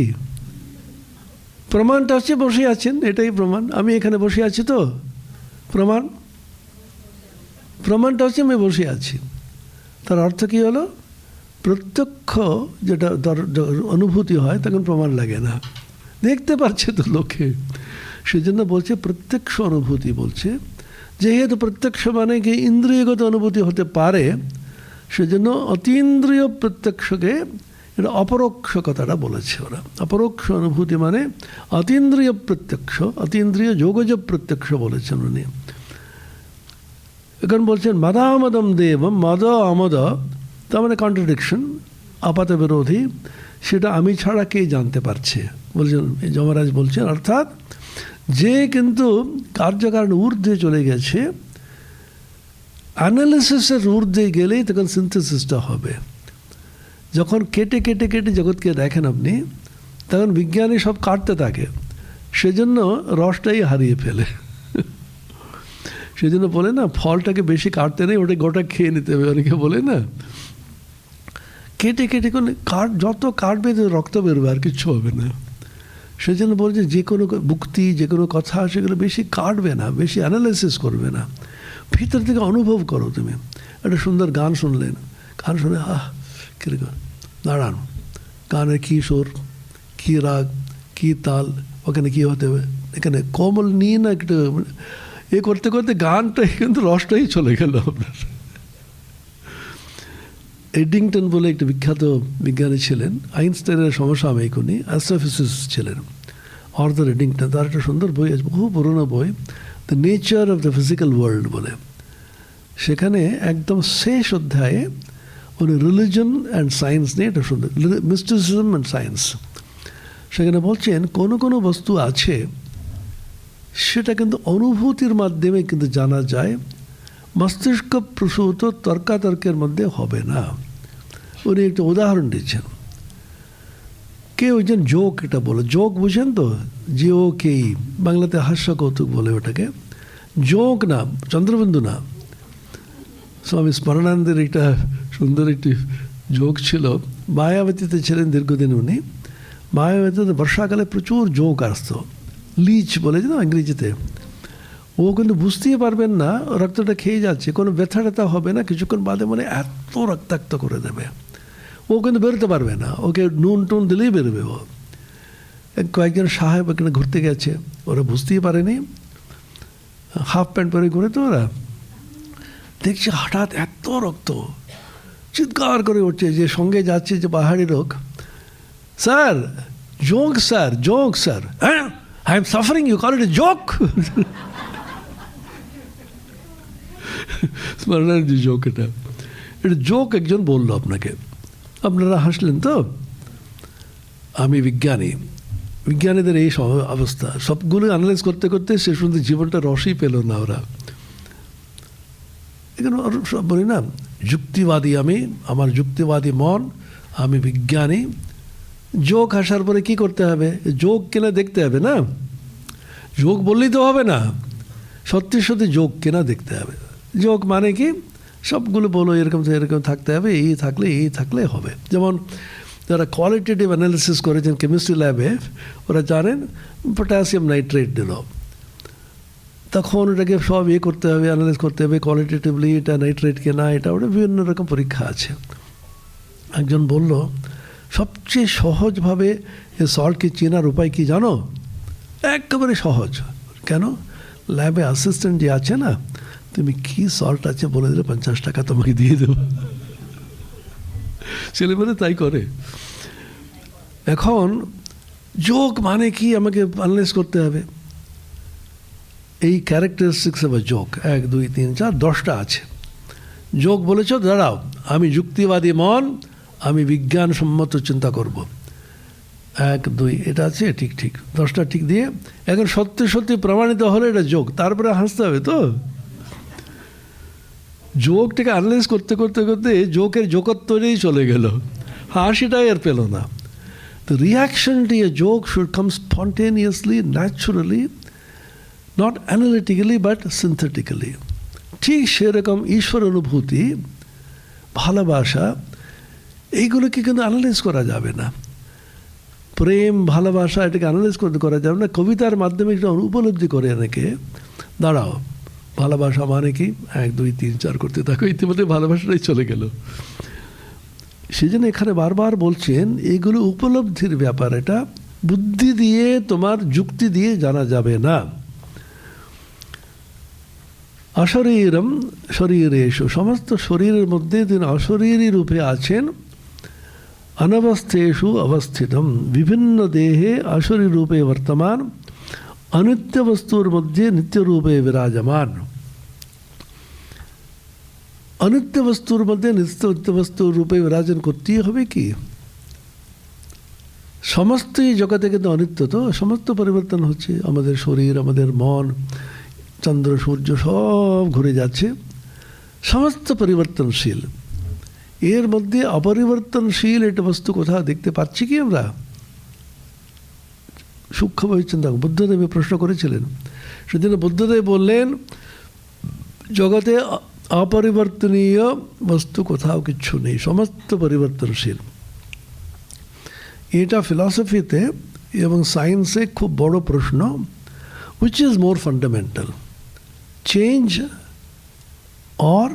প্রমাণটা হচ্ছে বসে আছেন, এটাই প্রমাণ। আমি এখানে বসে আছি তো প্রমাণ, প্রমাণটা হচ্ছে আমি বসে আছি। তার অর্থ কী হলো? প্রত্যক্ষ যেটা অনুভূতি হয় তখন প্রমাণ লাগে না, দেখতে পাচ্ছে তো লোকে। সেজন্য বলছে প্রত্যক্ষ অনুভূতি, বলছে যেহেতু প্রত্যক্ষ মানে কি ইন্দ্রিয়গত অনুভূতি হতে পারে, সেজন্য অতীন্দ্রিয় প্রত্যক্ষকে এটা অপরোক্ষ কথাটা বলেছে ওরা। অপরোক্ষ অনুভূতি মানে অতীন্দ্রিয় প্রত্যক্ষ, অতীন্দ্রিয় যোগজ প্রত্যক্ষ বলেছেন উনি। এখন বলছেন মদামদম দেবম, মদ আমদ, তার মানে কন্ট্রাডিকশন, আপাত বিরোধী, সেটা আমি ছাড়া কে জানতে পারছে বলছেন যমরাজ বলছেন। অর্থাৎ যে কিন্তু কার্যকারণ ঊর্ধ্বে চলে গেছে, অ্যানালিসিসের ঊর্ধ্বে গেলেই তখন সিনথেসিসটা হবে। যখন কেটে কেটে কেটে জগৎকে দেখেন আপনি, তখন বিজ্ঞানী সব কাটতে থাকে, সেজন্য রসটাই হারিয়ে ফেলে। সেজন্য বলে না, ফলটাকে বেশি কাটতে নেই, ওটা গোটা খেয়ে নিতে হবে, অনেকে বলে না। কেটে কেটে করলে যত কাটবে রক্ত বেরোবে, আর কিচ্ছু হবে না। সেজন্য বলছে যে কোনো মুক্তি, যে কোনো কথা সেগুলো বেশি কাটবে না, বেশি অ্যানালাইসিস করবে না, ভিতর থেকে অনুভব করো। তুমি একটা সুন্দর গান শুনলেন, গান শুনে কীরকম দাঁড়ান, গানের কী সুর, কী রাগ, কী তাল, ওখানে কী হতে হবে, এখানে কোমল নিয়ে না একটু এ করতে করতে গানটাই কিন্তু রসটাই চলে গেল আপনার। এডিংটন বলে একটা বিখ্যাত বিজ্ঞানী ছিলেন, আইনস্টাইনের সমসাময়িক, উনি অ্যাস্ট্রোফিজিসিস্ট ছিলেন, আর্থার এডিংটন। তার একটা সুন্দর বই আছে, বহু পুরোনো বই, the nature of the physical world বলে। সেখানে একদম শেষ অধ্যায়ে উনি রিলিজন অ্যান্ড সায়েন্স নিয়ে এটা শুনলেন, মিস্টিসিজম অ্যান্ড সায়েন্স। সেখানে বলছেন কোনো কোনো বস্তু আছে সেটা কিন্তু অনুভূতির মাধ্যমে কিন্তু জানা যায়, মস্তিষ্ক প্রসূত তর্কাতর্কের মধ্যে হবে না। উনি একটা উদাহরণ দিচ্ছেন। কে ওইজন জোক, এটা বলে জোক বুঝেন তো, JOKE, বাংলাতে হাস্য কৌতুক বলে ওটাকে। জোক না, চন্দ্রবিন্দু না। স্বামী স্মরণানন্দের একটা সুন্দর একটি জোক ছিল। মায়াবতীতে ছিলেন দীর্ঘদিন উনি। মায়াবতীতে বর্ষাকালে প্রচুর জোক আসতো, লিচ বলে না ইংরেজিতে। ও কিন্তু বুঝতেই পারবেন না রক্তটা খেয়ে যাচ্ছে, কোনো ব্যথা ট্যাথা হবে না, কিছুক্ষণ বাদে মানে এত রক্তাক্ত করে দেবে। ও কিন্তু বেরোতে পারবে না, ওকে নুন টুন দিলেই বেরোবে ও। কয়েকজন সাহেব এখানে ঘুরতে গেছে, ওরা বুঝতেই পারেনি, হাফ প্যান্ট পরে ঘুরে তো ওরা দেখছে হঠাৎ এত রক্ত, চিৎকার করে উঠছে। যে সঙ্গে যাচ্ছে যে পাহাড়ি লোক, sir joke sir, joke sir, হ্যাঁ I am suffering, you call it a joke. Smaranandaji joke, এটা জোক একজন বললো আপনাকে, আপনারা হাসলেন তো। আমি বিজ্ঞানী, বিজ্ঞানীদের এই অবস্থা, সবগুলো অ্যানালাইজ করতে করতে শেষ পর্যন্ত জীবনটা রসই পেল না ওরা। এখানে সব বলি না, যুক্তিবাদী আমি, আমার যুক্তিবাদী মন, আমি বিজ্ঞানী। জোক হাসার পরে কি করতে হবে? জোক কেনা দেখতে হবে না, জোক বললেই তো হবে না, সত্যি সত্যি জোক কেনা দেখতে হবে। জোক মানে কি, সবগুলো বলো এরকম এরকম থাকতে হবে, এই থাকলে হবে। যেমন যারা কোয়ালিটেটিভ অ্যানালিসিস করেছেন কেমিস্ট্রি ল্যাবে, ওরা জানেন পটাশিয়াম নাইট্রেট দিল, তখন ওটাকে সব করতে হবে, অ্যানালাইজ করতে হবে কোয়ালিটেটিভলি, এটা নাইট্রেট কেনা, এটা ওটা বিভিন্ন রকম পরীক্ষা আছে। একজন বলল সবচেয়ে সহজভাবে এ সল্টকে চেনার উপায় কি জানো? একেবারে সহজ। কেন? ল্যাবে অ্যাসিস্ট্যান্ট যে আছে না, তুমি কি সল্ট আছে বলে দিলে 50 টাকা তোমাকে দিয়ে দেবো। ছেলেমেয়ে তাই করে। এখন জোক মানে কি আমাকে অ্যানালাইজ করতে হবে, এই ক্যারেক্টারিস্টিক্স অফ এ জোক 1 2 3 4 10টা আছে। জোক বলেছ, দাঁড়াও আমি যুক্তিবাদী মন, আমি বিজ্ঞানসম্মত চিন্তা করব, 1 2 এটা আছে, ঠিক 10টা ঠিক দিয়ে এখন সত্যি সত্যি প্রমাণিত হলে এটা জোক, তারপরে হাসতে হবে তো। জোকটাকে অ্যানালাইজ করতে করতে করতে জোকের জোকত্বরেই চলে গেল, হাসিটাই আর পেল না। The reaction to a joke should come spontaneously, naturally, not analytically but synthetically. ঠিক সেরকম ঈশ্বর অনুভূতি, ভালোবাসা, এইগুলোকে কিন্তু অ্যানালাইজ করা যাবে না। প্রেম, ভালোবাসা, এটাকে অ্যানালাইজ করা যাবে না। কবিতার মাধ্যমে এটা উপলব্ধি করে অনেকে। দাঁড়াও, ভালোবাসা মানে কি, 1 2 3 4 করতে থাকো, ইতিমধ্যে ভালোবাসাটাই চলে গেল। সেই জন্য এখানে বারবার বলছেন এগুলো উপলব্ধির ব্যাপার, এটা বুদ্ধি দিয়ে, তোমার যুক্তি দিয়ে জানা যাবে না। অশরীরম শরীরেষু, সমস্ত শরীরের মধ্যে তিনি অশরীরী রূপে আছেন। অনবস্থেষু অবস্থিতম, বিভিন্ন দেহে অশরীর রূপে বর্তমান, অনিত্য বস্তুর মধ্যে নিত্য রূপে বিরাজমান। অনিত্য বস্তুর মধ্যে নিত্য বস্তুর রূপে বিরাজন করতেই হবে কি? সমস্ত জগতে কিন্তু অনিত্য, তো সমস্ত পরিবর্তন হচ্ছে। আমাদের শরীর, আমাদের মন, চন্দ্র সূর্য সব ঘুরে যাচ্ছে, সমস্ত পরিবর্তনশীল। এর মধ্যে অপরিবর্তনশীল একটা বস্তু কোথাও দেখতে পাচ্ছি কি আমরা? সূক্ষ্মভাবে চিন্তা। বুদ্ধদেব প্রশ্ন করেছিলেন, সেদিন বুদ্ধদেব বললেন জগতে অপরিবর্তনীয় বস্তু কোথাও কিচ্ছু নেই, সমস্ত পরিবর্তনশীল। এটা ফিলসফিতে এবং সায়েন্সে খুব বড় প্রশ্ন। which is more fundamental, change or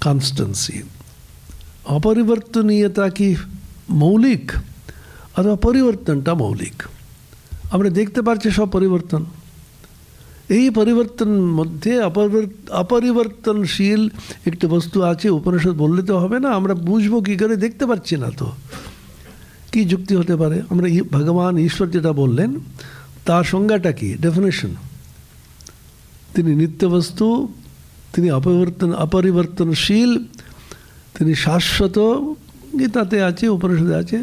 constancy? অপরিবর্তনীয়তা কি মৌলিক অথবা পরিবর্তনটা মৌলিক? আমরা দেখতে পাচ্ছি সব পরিবর্তন। এই পরিবর্তন মধ্যে অপরিবর্তনশীল একটা বস্তু আছে, উপনিষদ বললে তো হবে না, আমরা বুঝবো কী করে? দেখতে পাচ্ছি না তো, কি যুক্তি হতে পারে? আমরা ভগবান ঈশ্বর যেটা বললেন তার সংজ্ঞাটা কি, ডেফিনেশন? তিনি নিত্য বস্তু, তিনি অপরিবর্তনশীল, তিনি শাশ্বত। গীতাতে আছে, উপনিষদে আছে,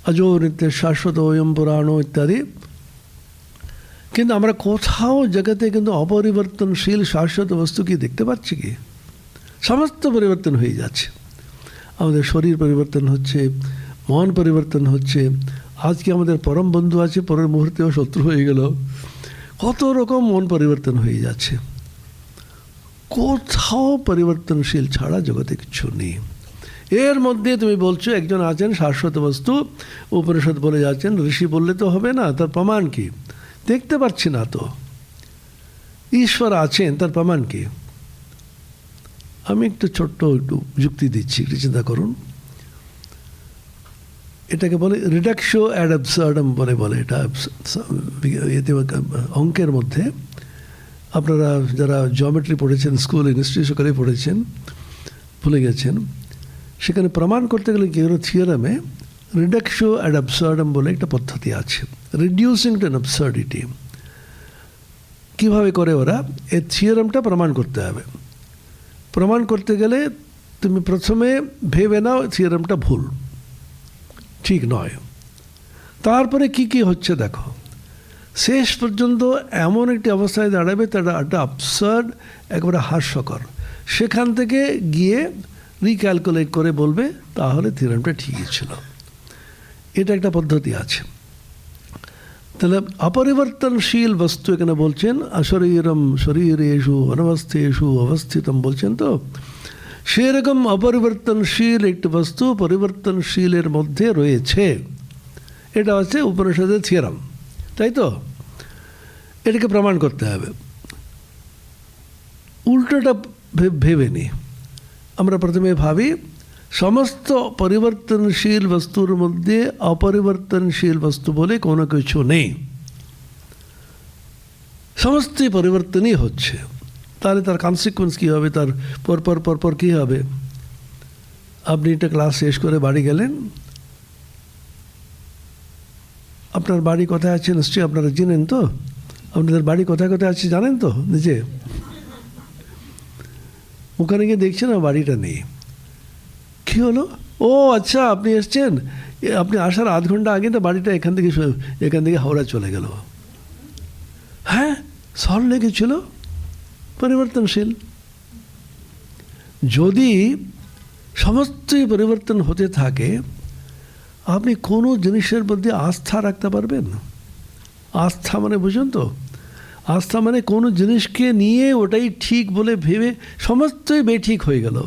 অজো নিত্য শাশ্বত অয়ম পুরাণ ইত্যাদি। কিন্তু আমরা কোথাও জগতে কিন্তু অপরিবর্তনশীল শাশ্বত বস্তু কি দেখতে পাচ্ছি কি? সমস্ত পরিবর্তন হয়ে যাচ্ছে। আমাদের শরীর পরিবর্তন হচ্ছে, মন পরিবর্তন হচ্ছে। আজকে আমাদের পরম বন্ধু আছে, পরের মুহূর্তেও শত্রু হয়ে গেল। কত রকম মন পরিবর্তন হয়ে যাচ্ছে। কোথাও পরিবর্তনশীল ছাড়া জগতে কিছু নেই। এর মধ্যে তুমি বলছো একজন আছেন শাশ্বত বস্তু, উপনিষদ বলে যাচ্ছেন, ঋষি বললে তো হবে না। তার প্রমাণ কি? দেখতে পাচ্ছি না তো। ঈশ্বর আছেন, তার প্রমাণ কি? আমি একটু ছোট্ট একটু যুক্তি দিচ্ছি, একটু চিন্তা করুন। এটাকে বলে রিডাকশো অ্যাড অ্যাবসার্ডাম বলে। এটা এতে অঙ্কের মধ্যে আপনারা যারা জিওমেট্রি পড়েছেন, স্কুল ইনস্টিটিউট সকলে পড়েছেন, ভুলে গেছেন। সেখানে প্রমাণ করতে গেলে কি হলো, থিওরামে রিডাকশো অ্যাড অ্যাবসার্ডাম বলে একটা পদ্ধতি আছে, রিডিউসিং টু অ্যান অ্যাবসার্ডিটি। কীভাবে করে ওরা? এই থিওরামটা প্রমাণ করতে হবে। প্রমাণ করতে গেলে তুমি প্রথমে ভেবে নাও থিওরামটা ভুল, ঠিক নয়। তারপরে কি কি হচ্ছে দেখো, শেষ পর্যন্ত এমন একটি অবস্থায় দাঁড়াবে তারা একটা অ্যাবসার্ড, একেবারে হাস্যকর। সেখান থেকে গিয়ে রিক্যালকুলেট করে বলবে তাহলে থিওরামটা ঠিকই ছিল। এটা একটা পদ্ধতি আছে। তাহলে অপরিবর্তনশীল বস্তু এখানে বলছেন, অশরীরম শরীরেষু অনবস্থেষু অবস্থিতম বলছেন। তো সেরকম অপরিবর্তনশীল একটি বস্তু পরিবর্তনশীলের মধ্যে রয়েছে। এটা হচ্ছে উপনিষদের থিওরাম, তাই তো? এটাকে প্রমাণ করতে হবে। উল্টোটা ভেবে নি। আমরা প্রথমে ভাবি সমস্ত পরিবর্তনশীল বস্তুর মধ্যে অপরিবর্তনশীল বস্তু বলে কোনো কিছু নেই, সমস্তই পরিবর্তনই হচ্ছে। তাহলে তার কনসিকুয়েন্স কী হবে? তার পরপর কী হবে? আপনি একটা ক্লাস শেষ করে বাড়ি গেলেন, আপনার বাড়ি কোথায় আছে নিশ্চয়ই আপনারা জানেন তো? আপনাদের বাড়ি কোথায় কোথায় আছে জানেন তো নিজে? ওখানে গিয়ে দেখছেন না বাড়িটা নেই। কী হলো? ও আচ্ছা, আপনি এসছেন, আপনি আসার আধ ঘন্টা আগে তো বাড়িটা এখান থেকে হাওড়া চলে গেল। হ্যাঁ, সল্ট লেকে ছিল, পরিবর্তনশীল। যদি সমস্তই পরিবর্তন হতে থাকে, আপনি কোনো জিনিসের মধ্যে আস্থা রাখতে পারবেন? আস্থা মানে বুঝুন তো, আস্থা মানে কোনো জিনিসকে নিয়ে ওটাই ঠিক বলে ভেবে সমস্তই বেঠিক হয়ে গেল,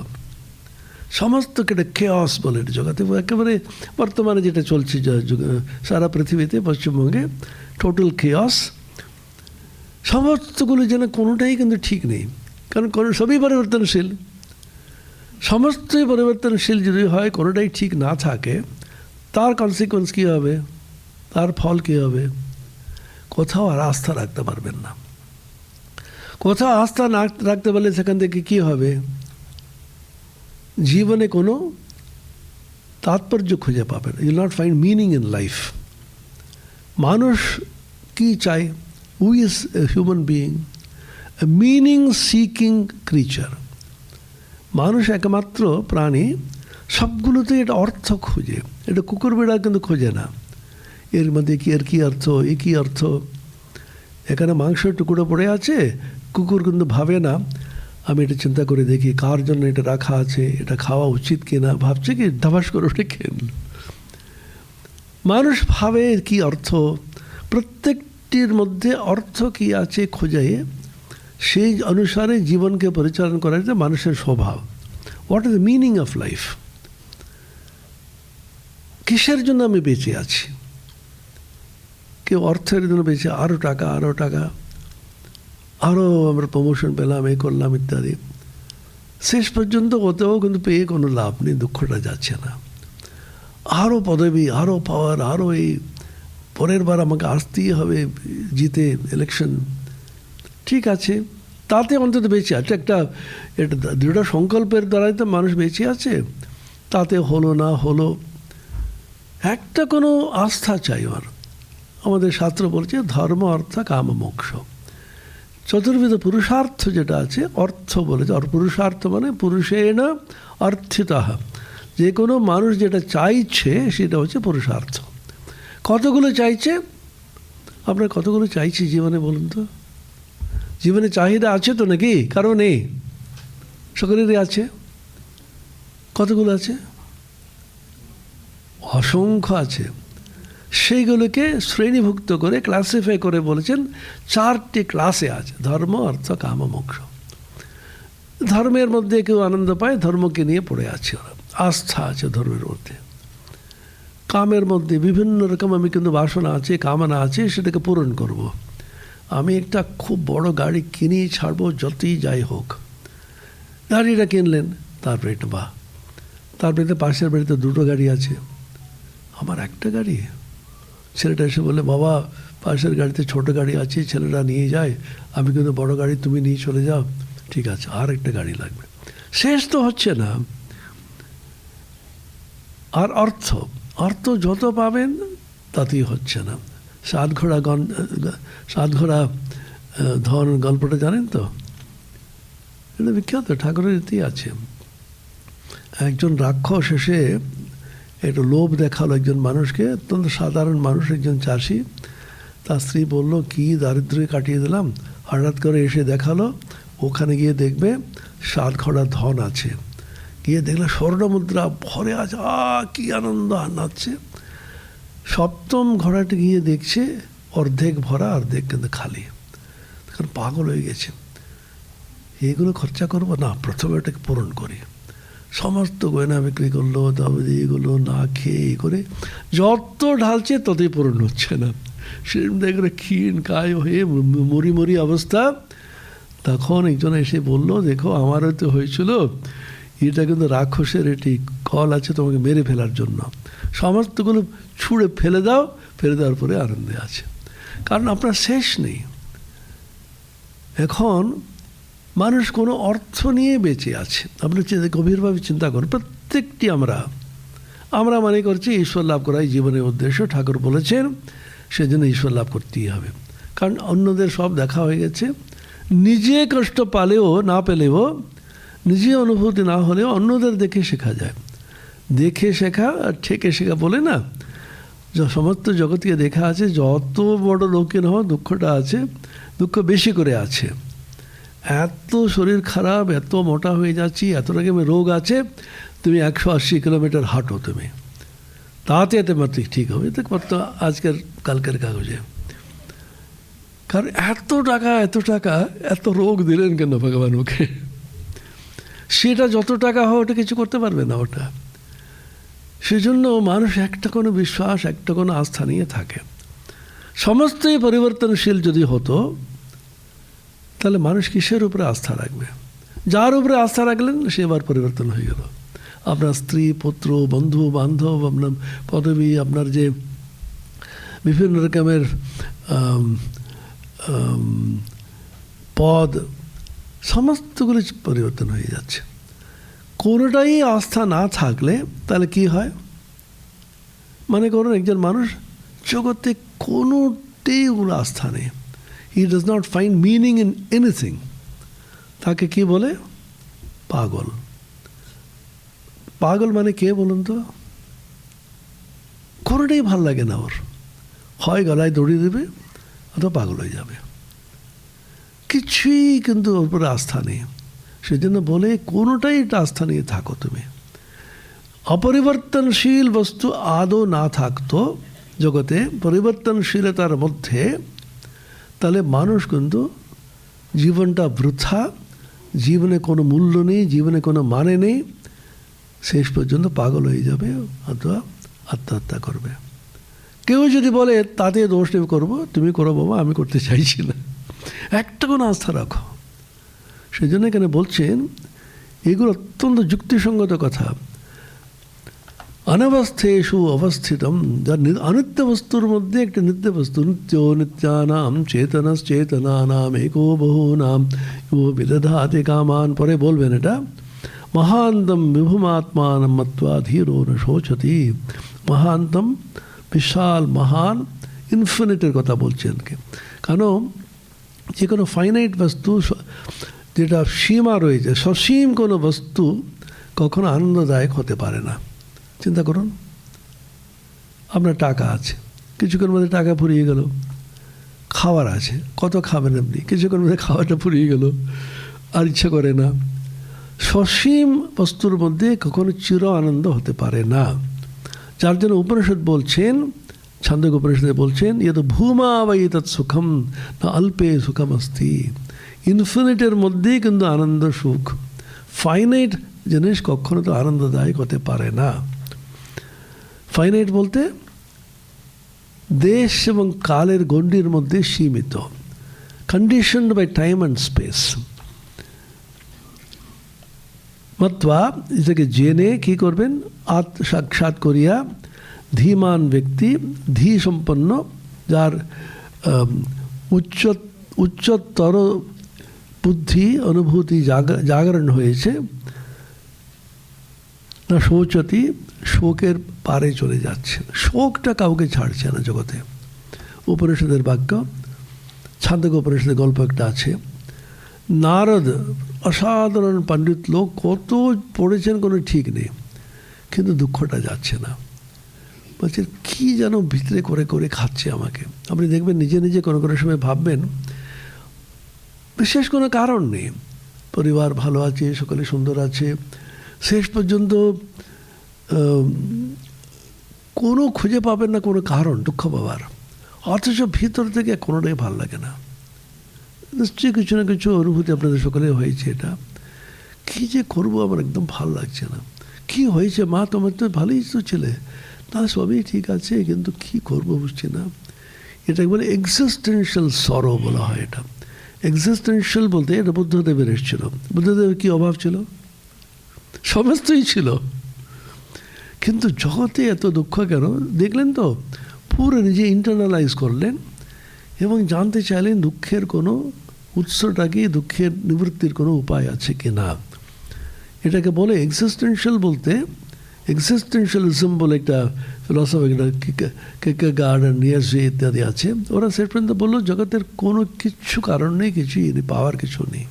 সমস্তকে একটা কেয়স বলে জগতে একেবারে বর্তমানে যেটা চলছে সারা পৃথিবীতে, পশ্চিমবঙ্গে টোটাল কেয়স। সমস্তগুলো যেন কোনোটাই কিন্তু ঠিক নেই, কারণ সবই পরিবর্তনশীল। সমস্তই পরিবর্তনশীল যদি হয়, কোনোটাই ঠিক না থাকে, তার কনসিকুয়েন্স কী হবে? তার ফল কী হবে? কোথাও আর আস্থা রাখতে পারবেন না। কোথাও আস্থা না রাখতে পারলে সেখান থেকে কী হবে? জীবনে কোনো তাৎপর্য খুঁজে পাবেন, you will not find meaning in life. মানুষ কি চায়? Who is a human being, a meaning seeking creature. মানুষ একমাত্র প্রাণী, সবগুলোতে এটা অর্থ খোঁজে। এটা কুকুর বিড়া কিন্তু খোঁজে না এর মধ্যে কি এর কী অর্থ, এ কী অর্থ। এখানে মাংসের টুকরো পড়ে আছে, কুকুর কিন্তু ভাবে না আমি এটা চিন্তা করে দেখি কার জন্য এটা রাখা আছে, এটা খাওয়া উচিত কিনা, ভাবছে কি ধাবাস করে ওটা খেন। মানুষ ভাবে কি অর্থ, প্রত্যেকটির মধ্যে অর্থ কি আছে খোঁজে, সেই অনুসারে জীবনকে পরিচালনা করা যায় মানুষের স্বভাব। What is the meaning of life? কিসের জন্য আমি বেঁচে আছি? কেউ অর্থের জন্য বেঁচে, আরও টাকা, আরও আমরা প্রমোশন পেলাম, এ করলাম ইত্যাদি। শেষ পর্যন্ত ওতেও কিন্তু পেয়ে কোনো লাভ নেই, দুঃখটা যাচ্ছে না। আরও পদবি, আরও পাওয়ার, আরও এই পরের বার আমাকে আসতেই হবে জিতে ইলেকশন। ঠিক আছে, তাতে অন্তত বেঁচে আছে। এটা দৃঢ় সংকল্পের দ্বারাই তো মানুষ বেঁচে আছে। তাতে হলো না হলো, একটা কোনো আস্থা চাই। আমাদের শাস্ত্র বলছে ধর্ম অর্থ কাম মোক্ষ, চতুর্বিধ পুরুষার্থ যেটা আছে, অর্থ বলেছে, আর পুরুষার্থ মানে পুরুষেণ অর্থিতঃ, যে কোনো মানুষ যেটা চাইছে সেটা হচ্ছে পুরুষার্থ। কতগুলো চাইছে? আমরা কতগুলো চাইছি জীবনে বলুন তো? জীবনে চাহিদা আছে তো নাকি? কারো নেই? সকলেরই আছে। কতগুলো আছে? অসংখ্য আছে। সেইগুলোকে শ্রেণীভুক্ত করে ক্লাসিফাই করে বলেছেন 4টি ক্লাসে আছে: ধর্ম, অর্থ, কাম, মোক্ষ। ধর্মের মধ্যে কেউ আনন্দ পায়, ধর্মকে নিয়ে পড়ে আছে, ওরা আস্থা আছে ধর্মের মধ্যে। কামের মধ্যে বিভিন্ন রকম আমি কিন্তু বাসনা আছে, কামনা আছে, সেটাকে পূরণ করব। আমি একটা খুব বড় গাড়ি কিনেই ছাড়বো, যতই যাই হোক। গাড়িটা কিনলেন, তারপরে এটা বাহ, তারপরে তো পাশের বাড়িতে 2টো গাড়ি আছে, আমার একটা গাড়ি। ছেলেটা এসে বলে, বাবা পাশের গাড়িতে ছোট গাড়ি আছে, ছেলেটা নিয়ে যায়, আমি কিন্তু বড় গাড়ি, তুমি নিয়ে চলে যাও। ঠিক আছে, আর একটা গাড়ি লাগবে। শেষ তো হচ্ছে না। আর অর্থ, অর্থ যত পাবেন তাতেই হচ্ছে না। 7 ঘোড়া ধন গল্পটা জানেন তো? এটা বিখ্যাত, ঠাকুরের ইতি আছে। একজন রাক্ষস এসে একটু লোভ দেখালো একজন মানুষকে, অত্যন্ত সাধারণ মানুষ, একজন চাষি। তার স্ত্রী বলল, কি দারিদ্র্য কাটিয়ে দিলাম। হঠাৎ করে এসে দেখালো, ওখানে গিয়ে দেখবে 7 ঘোড়া ধন আছে। গিয়ে দেখলে স্বর্ণমুদ্রা ভরে আছে, কি আনন্দ নাচছে। 7ম ঘোড়াটি গিয়ে দেখছে অর্ধেক ভরা, অর্ধেক কিন্তু খালি। তখন পাগল হয়ে গেছে, এগুলো খরচা করবো না, প্রথমে ওটাকে পূরণ করি। সমস্ত গয়না বিক্রি করলো, তবে এগুলো না খেয়ে করে যত ঢালছে ততই পূরণ হচ্ছে না। সেরকম দেখলে ক্ষীণ কায় হয়ে মরি মরি অবস্থা। তখন একজন এসে বলল, দেখো আমারও তো হয়েছিল, এটা কিন্তু রাক্ষসের এটি কল আছে তোমাকে মেরে ফেলার জন্য। সমস্তগুলো ছুঁড়ে ফেলে দাও, ফেলে দেওয়ার পরে আনন্দে আছে, কারণ আপনার শেষ নেই। এখন মানুষ কোনো অর্থ নিয়ে বেঁচে আছে। আপনি গভীরভাবে চিন্তা করুন। প্রত্যেকটি আমরা মনে করছি ঈশ্বর লাভ করাই জীবনের উদ্দেশ্য। ঠাকুর বলেছেন সেজন্য ঈশ্বর লাভ করতেই হবে, কারণ অন্যদের সব দেখা হয়ে গেছে। নিজে কষ্ট পালেও না পেলেও, নিজে অনুভূতি না হলেও অন্যদের দেখে শেখা যায়। দেখে শেখা আর ঠেকে শেখা বলে না, সমস্ত জগৎকে দেখা আছে। যত বড় লোকের হওয়া দুঃখটা আছে, দুঃখ বেশি করে আছে। এত শরীর খারাপ, এত মোটা হয়ে যাচ্ছি, এত রকমের রোগ আছে, তুমি 180 কিলোমিটার হাঁটো, তুমি তাতে তোমার ঠিক হবে। দেখো আজকের কালকের কাগজে, কারণ এত টাকা এত রোগ দিলেন কেন ভগবান ওকে? সেটা যত টাকা হয় ওটা কিছু করতে পারবে না ওটা। সেজন্য মানুষ একটা কোনো বিশ্বাস, একটা কোনো আস্থা নিয়ে থাকে। সমস্তই পরিবর্তনশীল যদি হতো, তাহলে মানুষ কিসের উপরে আস্থা রাখবে? যার উপরে আস্থা রাখলেন সে এবার পরিবর্তন হয়ে গেল। আপনার স্ত্রী, পুত্র, বন্ধু বান্ধব, আপনার পদবী, আপনার যে বিভিন্ন রকমের পদ, সমস্তগুলো পরিবর্তন হয়ে যাচ্ছে। কোনোটাই আস্থা না থাকলে তাহলে কি হয়? মনে করুন একজন মানুষ জগতে কোনোটাই ওর আস্থা নেই, he does not find meaning in anything, তাকে কি বলে? পাগল। পাগল মানে কে বলুন তো? কোনোটাই ভাল লাগে না ওর, হয় গলায় দড়ি দেবে অথবা পাগল হয়ে যাবে। কিছুই কিন্তু ওর উপরে আস্থা নেই। সেজন্য বলে কোনোটাই এটা আস্থা নিয়ে থাকো তুমি। অপরিবর্তনশীল বস্তু আদৌ না থাকতো জগতে, পরিবর্তনশীলতার মধ্যে, তাহলে মানুষ কিন্তু জীবনটা বৃথা, জীবনে কোনো মূল্য নেই, জীবনে কোনো মানে নেই, শেষ পর্যন্ত পাগল হয়ে যাবে অথবা আত্মহত্যা করবে। কেউ যদি বলে তাতে দোষ নেই, করবো, তুমি করো বাবা, আমি করতে চাইছি না, একটা কোনো আস্থা রাখো। সেই জন্য এখানে বলছেন এগুলো অত্যন্ত যুক্তিসঙ্গত কথা। অনবস্থেষু অবস্থিতম, যার অনিত্য বস্তুর মধ্যে একটা নিত্য বস্তু, নিত্য নিত্যানাম চেতনাশ্চেতনানাম একো বহুনাম ও বিদধাতি কামান। পরে বলবেন এটা, মহান্তম বিভুমাত্মানম মত্বা ধীরো ন শোচতি। মহান্তম, বিশাল, মহান, ইনফিনিটের কথা বলছেন। কেন? যে কোনো ফাইনাইট বস্তু যেটা সীমা রয়েছে, সসীম কোনো বস্তু কখনো আনন্দদায়ক হতে পারে না। চিন্তা করুন, আপনার টাকা আছে, কিছুক্ষণের মধ্যে টাকা ফুরিয়ে গেল। খাবার আছে, কত খাবেন আপনি, কিছুক্ষণের মধ্যে খাবারটা ফুরিয়ে গেল, আর ইচ্ছা করে না। সসীম বস্তুর মধ্যে কখনো চির আনন্দ হতে পারে না। যার জন্য উপনিষদ বলছেন, ছান্দোগ্য উপনিষদে বলছেন, ইয়ত ভূমা বাই তৎ সুখম না অল্পে সুখম অস্তি। ইনফিনিটের মধ্যেই কিন্তু আনন্দ সুখ, ফাইনাইট জিনিস কখনো তো আনন্দদায়ক হতে পারে না। ফাইনাইট বলতে দেশ এবং কালের গণ্ডির মধ্যে সীমিত, conditioned by time and space. মত্বা এটাকে জেনে কি করবেন, আত্মসাক্ষাৎ করিয়া ধীমান ব্যক্তি, ধী সম্পন্ন, যার উচ্চতর বুদ্ধি অনুভূতি জাগরণ হয়েছে, না শোচতি, শোকের পারে চলে যাচ্ছে। শোকটা কাউকে ছাড়ছে না জগতে। উপনিষদের বাক্য, ছান্দোগ্য উপনিষদের গল্প একটা আছে। নারদ অসাধারণ পণ্ডিত লোক, কত পড়েছেন কোনো ঠিক নেই, কিন্তু দুঃখটা যাচ্ছে না। বলছে কী যেন ভিতরে করে করে খাচ্ছে আমাকে। আপনি দেখবেন নিজে নিজে কোনো কোনো সময় ভাববেন বিশেষ কোনো কারণ নেই, পরিবার ভালো আছে, সকলে সুন্দর আছে, শেষ পর্যন্ত কোনো খুঁজে পাবেন না কোনো কারণ দুঃখ পাবার, অথচ ভিতর থেকে কোনোটাই ভালো লাগে না। নিশ্চয়ই কিছু না কিছু অনুভূতি আপনাদের সকলে হয়েছে। এটা কী যে করবো, আমার একদম ভালো লাগছে না। কি হয়েছে মা, তোমার তো ভালোই তো ছেলে, না সবই ঠিক আছে, কিন্তু কি করবো বুঝছি না। এটা বলে এক্সিস্টেন্সিয়াল সরো বলা হয়। এটা এক্সিস্টেন্সিয়াল বলতে এটা বুদ্ধদেবের এসেছিল। বুদ্ধদেবের কী অভাব ছিল, সমস্তই ছিল, কিন্তু জগতে এত দুঃখ কেন দেখলেন তো, পুরো নিজে ইন্টারনালাইজ করলেন এবং জানতে চাইলেন দুঃখের কোনো উৎসটা কি, দুঃখের নিবৃত্তির কোনো উপায় আছে কি না। এটাকে বলে এক্সিস্টেন্সিয়াল বলতে, এক্সিস্টেন্সিয়ালিজম বলে একটা ফিলসফি, কিরকেগার্ড আর নিয়েজে ইত্যাদি আছে। ওরা শেষ পর্যন্ত বললো জগতের কোনো কিচ্ছু কারণ নেই, কিছুই পাওয়ার কিছু নেই।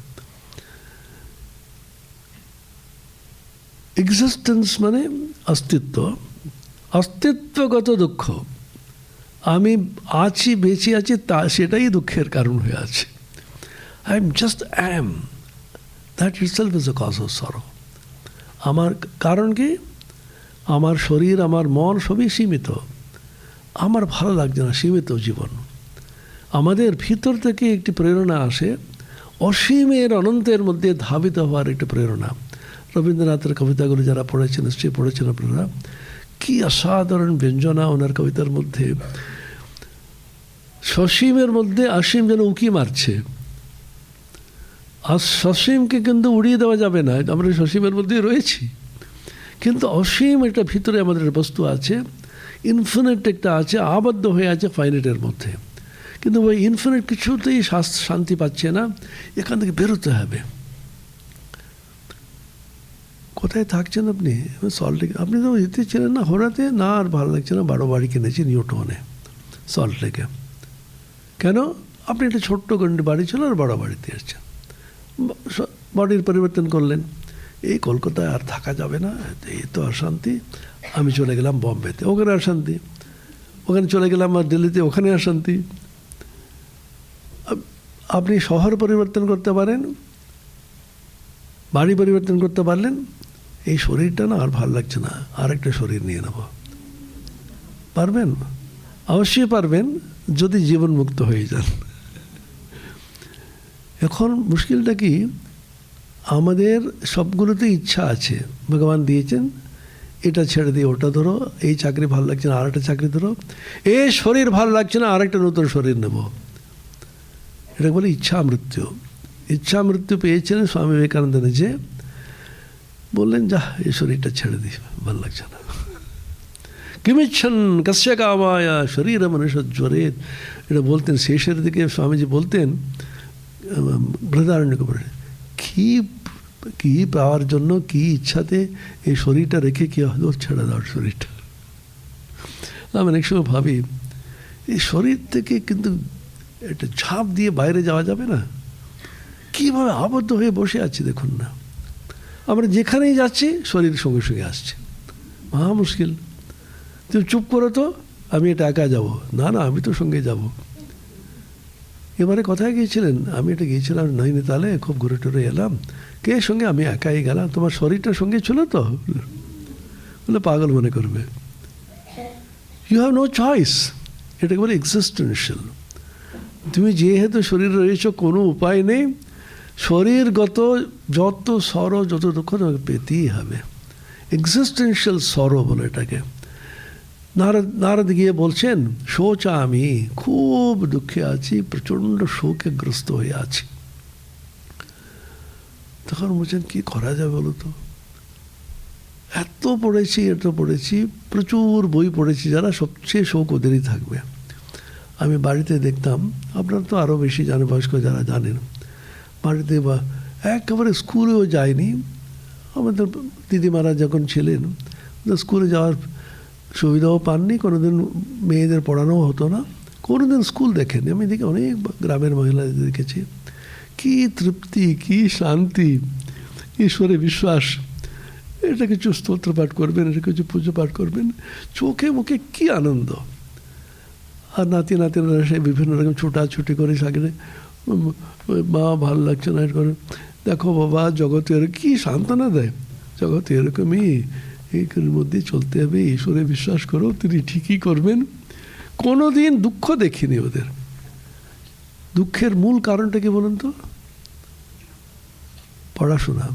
এক্সিস্টেন্স মানে অস্তিত্ব, অস্তিত্বগত দুঃখ। আমি আছি, বেঁচে আছি, তা সেটাই দুঃখের কারণ হয়ে আছে। I am just am, that itself is a cause of sorrow. আমার কারণ কি, আমার শরীর, আমার মন সবই সীমিত, আমার ভালো লাগছে না, সীমিত জীবন। আমাদের ভিতর থেকে একটি প্রেরণা আসে, অসীমের অনন্তের মধ্যে ধাবিত হওয়ার একটি প্রেরণা। রবীন্দ্রনাথের কবিতাগুলো যারা পড়েছেন, নিশ্চয়ই পড়েছেন আপনারা, কি অসাধারণ ব্যঞ্জনা ওনার কবিতার মধ্যে। সসীমের মধ্যে অসীম যেন উঁকি মারছে, আর সসীমকে কিন্তু উড়িয়ে দেওয়া যাবে না, আমরা সসীমের মধ্যেই রয়েছি, কিন্তু অসীম একটা ভিতরে আমাদের বস্তু আছে, ইনফিনিট একটা আছে, আবদ্ধ হয়ে আছে ফাইনাইটের মধ্যে। কিন্তু ওই ইনফিনিট কিছুতেই শান্তি পাচ্ছে না, এখান থেকে বেরোতে হবে। কোথায় থাকছেন আপনি? সল্টলেক। আপনি তো এতে ছিলেন না হোরাতে, না আর ভালো লাগছে না, বাড়ি কিনেছি নিউটনে সল্টলেকে। কেন? আপনি একটা ছোট্ট গন্ডি বাড়ি ছিল আর বড় বাড়িতে এসছেন, বাড়ির পরিবর্তন করলেন। এই কলকাতায় আর থাকা যাবে না, এই তো অশান্তি, আমি চলে গেলাম বম্বেতে, ওখানে অশান্তি, ওখানে চলে গেলাম আর দিল্লিতে, ওখানে অশান্তি। আপনি শহর পরিবর্তন করতে পারেন, বাড়ি পরিবর্তন করতে পারলেন, এই শরীরটা না আর ভালো লাগছে না, আর একটা শরীর নিয়ে নেব। পারবেন? অবশ্যই পারবেন, যদি জীবন মুক্ত হয়ে যান। এখন মুশকিলটা কি, আমাদের সবগুলোতে ইচ্ছা আছে, ভগবান দিয়েছেন, এটা ছেড়ে দিয়ে ওটা ধরো, এই চাকরি ভালো লাগছে না আর একটা চাকরি ধরো, এই শরীর ভালো লাগছে না আর একটা নতুন শরীর নেব। এটা বলে ইচ্ছা মৃত্যু। ইচ্ছা মৃত্যু পেয়েছিলেন স্বামী বিবেকানন্দ নিজে, বললেন যা এই শরীরটা ছেড়ে দিই, ভালো লাগছে না। কিমিচ্ছন কস্য কামায়া শরীর মনুষ্য জ্বরে, এটা বলতেন শেষের দিকে স্বামীজি বলতেন বৃহদারণ্যক, কি পাওয়ার জন্য, কি ইচ্ছাতে এই শরীরটা রেখে কি হলো, ছেড়ে দেওয়ার শরীরটা। আমি অনেক সময় ভাবি এই শরীর থেকে কিন্তু এটা ঝাঁপ দিয়ে বাইরে যাওয়া যাবে না? কীভাবে আবদ্ধ হয়ে বসে আছি দেখুন না। আমরা যেখানেই যাচ্ছি শরীর সঙ্গে সঙ্গে আসছে, মহা মুশকিল। তুমি চুপ করো তো, আমি এটা একা যাব। না না, আমি তো সঙ্গে যাব। এবারে কোথায় গিয়েছিলেন? আমি এটা গিয়েছিলাম নৈনিতালে, খুব ঘুরে টুরে এলাম। কে সঙ্গে? আমি একাই গেলাম। তোমার শরীরটা সঙ্গে ছিল তো? বলে পাগল মনে করবে। You have no choice. এটাকে বলে এক্সিস্টেন্সিয়াল। তুমি যেহেতু শরীর রয়েছে, কোনো উপায় নেই। শরীরগত যত সরো, যত দুঃখ তোমাকে পেতেই হবে। এক্সিস্টেন্সিয়াল সরো বলে এটাকে। নারদ গিয়ে বলছেন, শোচা, আমি খুব দুঃখে আছি, প্রচণ্ড শোকে গ্রস্ত হয়ে আছি। তখন বলছেন, কি করা যাবে বলো তো? এত পড়েছি, প্রচুর বই পড়েছি, যারা সবচেয়ে শোক ওদেরই থাকবে। আমি বাড়িতে দেখতাম, আপনারা তো আরও বেশি জানে, বয়স্ক যারা জানেন, বাড়িতে বা একেবারে স্কুলেও যায়নি। আমাদের দিদিমারা যখন ছিলেন, স্কুলে যাওয়ার সুবিধাও পাননি, কোনোদিন মেয়েদের পড়ানোও হতো না, কোনোদিন স্কুল দেখেনি। আমি দেখি অনেক গ্রামের মহিলাদের দেখেছি, কি তৃপ্তি, কি শান্তি, ঈশ্বরে বিশ্বাস। এটা কিছু স্তোত্র পাঠ করবেন, এটা কিছু পুজো পাঠ করবেন, চোখে মুখে কি আনন্দ। আর নাতিনারা সে বিভিন্ন রকম ছোটাছুটি করে সাগরে, মা ভালো লাগছে না, করে দেখো বাবা, জগতে কি সান্ত্বনা দেয়। জগতে এরকমই, এর মধ্যে চলতে হবে, ঈশ্বরে বিশ্বাস করো, তিনি ঠিকই করবেন। কোনো দিন দুঃখ দেখিনি ওদের। দুঃখের মূল কারণটা কি বলুন তো? পড়াশোনা।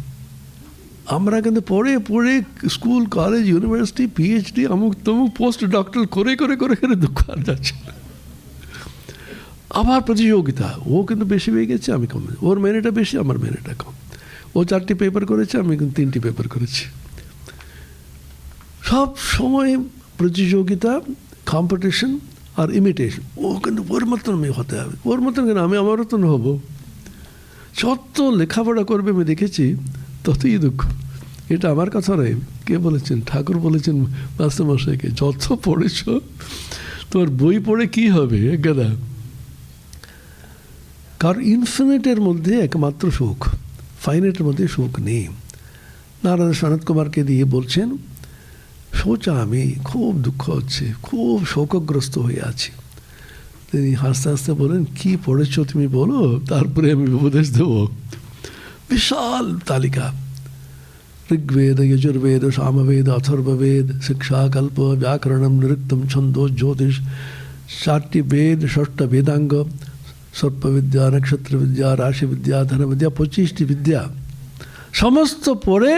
আমরা কিন্তু পড়ে স্কুল, কলেজ, ইউনিভার্সিটি, পিএইচডি, অমুক তমুক পোস্ট ডক্টর করে দুঃখ আর যাচ্ছে না। আবার প্রতিযোগিতা, ও কিন্তু বেশি হয়ে গেছে, আমি কম, ওর মেনেটা বেশি, আমার মেনেটা কম। ও 4টি পেপার করেছে, আমি কিন্তু 3টি পেপার করেছি। সব সময় প্রতিযোগিতা, কম্পিটিশন আর ইমিটেশন। ও কিন্তু ওর মতন আমি হতে হবে, ওর মতন কেন, আমি আমার মতন হব। যত লেখাপড়া করবে আমি দেখেছি, ততই দুঃখ। এটা আমার কথা নয়, কে বলেছেন? ঠাকুর বলেছেন মাস্টারমশাইকে, যত পড়েছ তোমার বই পড়ে কি হবে গাদা। কারণ ইনফিনিটের মধ্যে একমাত্র সুখ, ফাইনাইটের মধ্যে সুখ নেই। নারদ সনত কুমারকে দিয়ে বলছেন, সোচা, আমি খুব দুঃখ হচ্ছে, খুব শোকগ্রস্ত হয়ে আছি। তিনি হাসতে হাসতে বলেন, কি পড়েছ তুমি বলো, তারপরে আমি উপদেশ দেবো। বিশাল তালিকা, ঋগ্বেদ, যজুর্বেদ, সামবেদ, অথর্ববেদ, শিক্ষা, কল্প, ব্যাকরণম, নৃত্যম, ছন্দ, জ্যোতিষ, 4টি বেদ, 6টা বেদাঙ্গ, সর্পবিদ্যা, নক্ষত্রবিদ্যা, রাশিবিদ্যা, ধনবিদ্যা, 25টি বিদ্যা সমস্ত পড়ে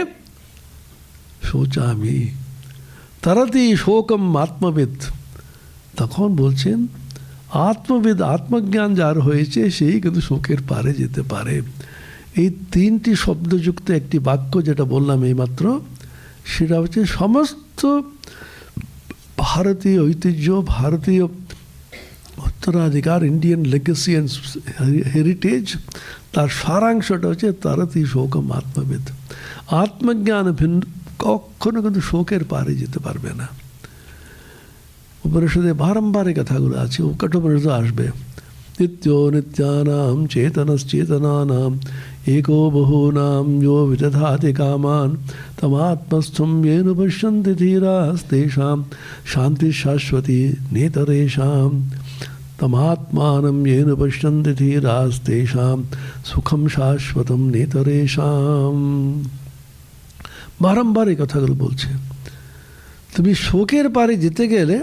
সোচা আমি তারাতি শোকম আত্মবিদ। তখন বলছেন, আত্মবিদ, আত্মজ্ঞান যার হয়েছে সেই কিন্তু শোকের পারে যেতে পারে। এই 3টি শব্দযুক্ত একটি বাক্য যেটা বললাম এইমাত্র, সেটা হচ্ছে সমস্ত ভারতীয় ঐতিহ্য, ভারতীয় উত্তরাধিকার, ইন্ডিয়ান লেগেসি অ্যান্ড হেরিটেজ, তার সারাংশটা হচ্ছে তারাতি শোকম আত্মবিদ। আত্মজ্ঞান ভিন্ন কখনো কিন্তু শোকের পারে যেতে পারবে না। উপনিষদে বারম্বার এই কথাগুলো আছে, ও কঠোপনিষদে আসবে। নিত্यो নিত্যানাম চেতনশ্চেতনানাম एको बहूनां यो विदधाति कामान् तमात्मस्थं येन पश्यन्ति धीरास्तेषां शान्तिशाश्वती नेतरेषां तमात्मानं येन पश्यन्ति धीरास्तेषां सुखं शाश्वतं नेतरेषां। বারম্বার এই কথাগুলো বলছে। তুমি শোকের পারে যেতে গেলে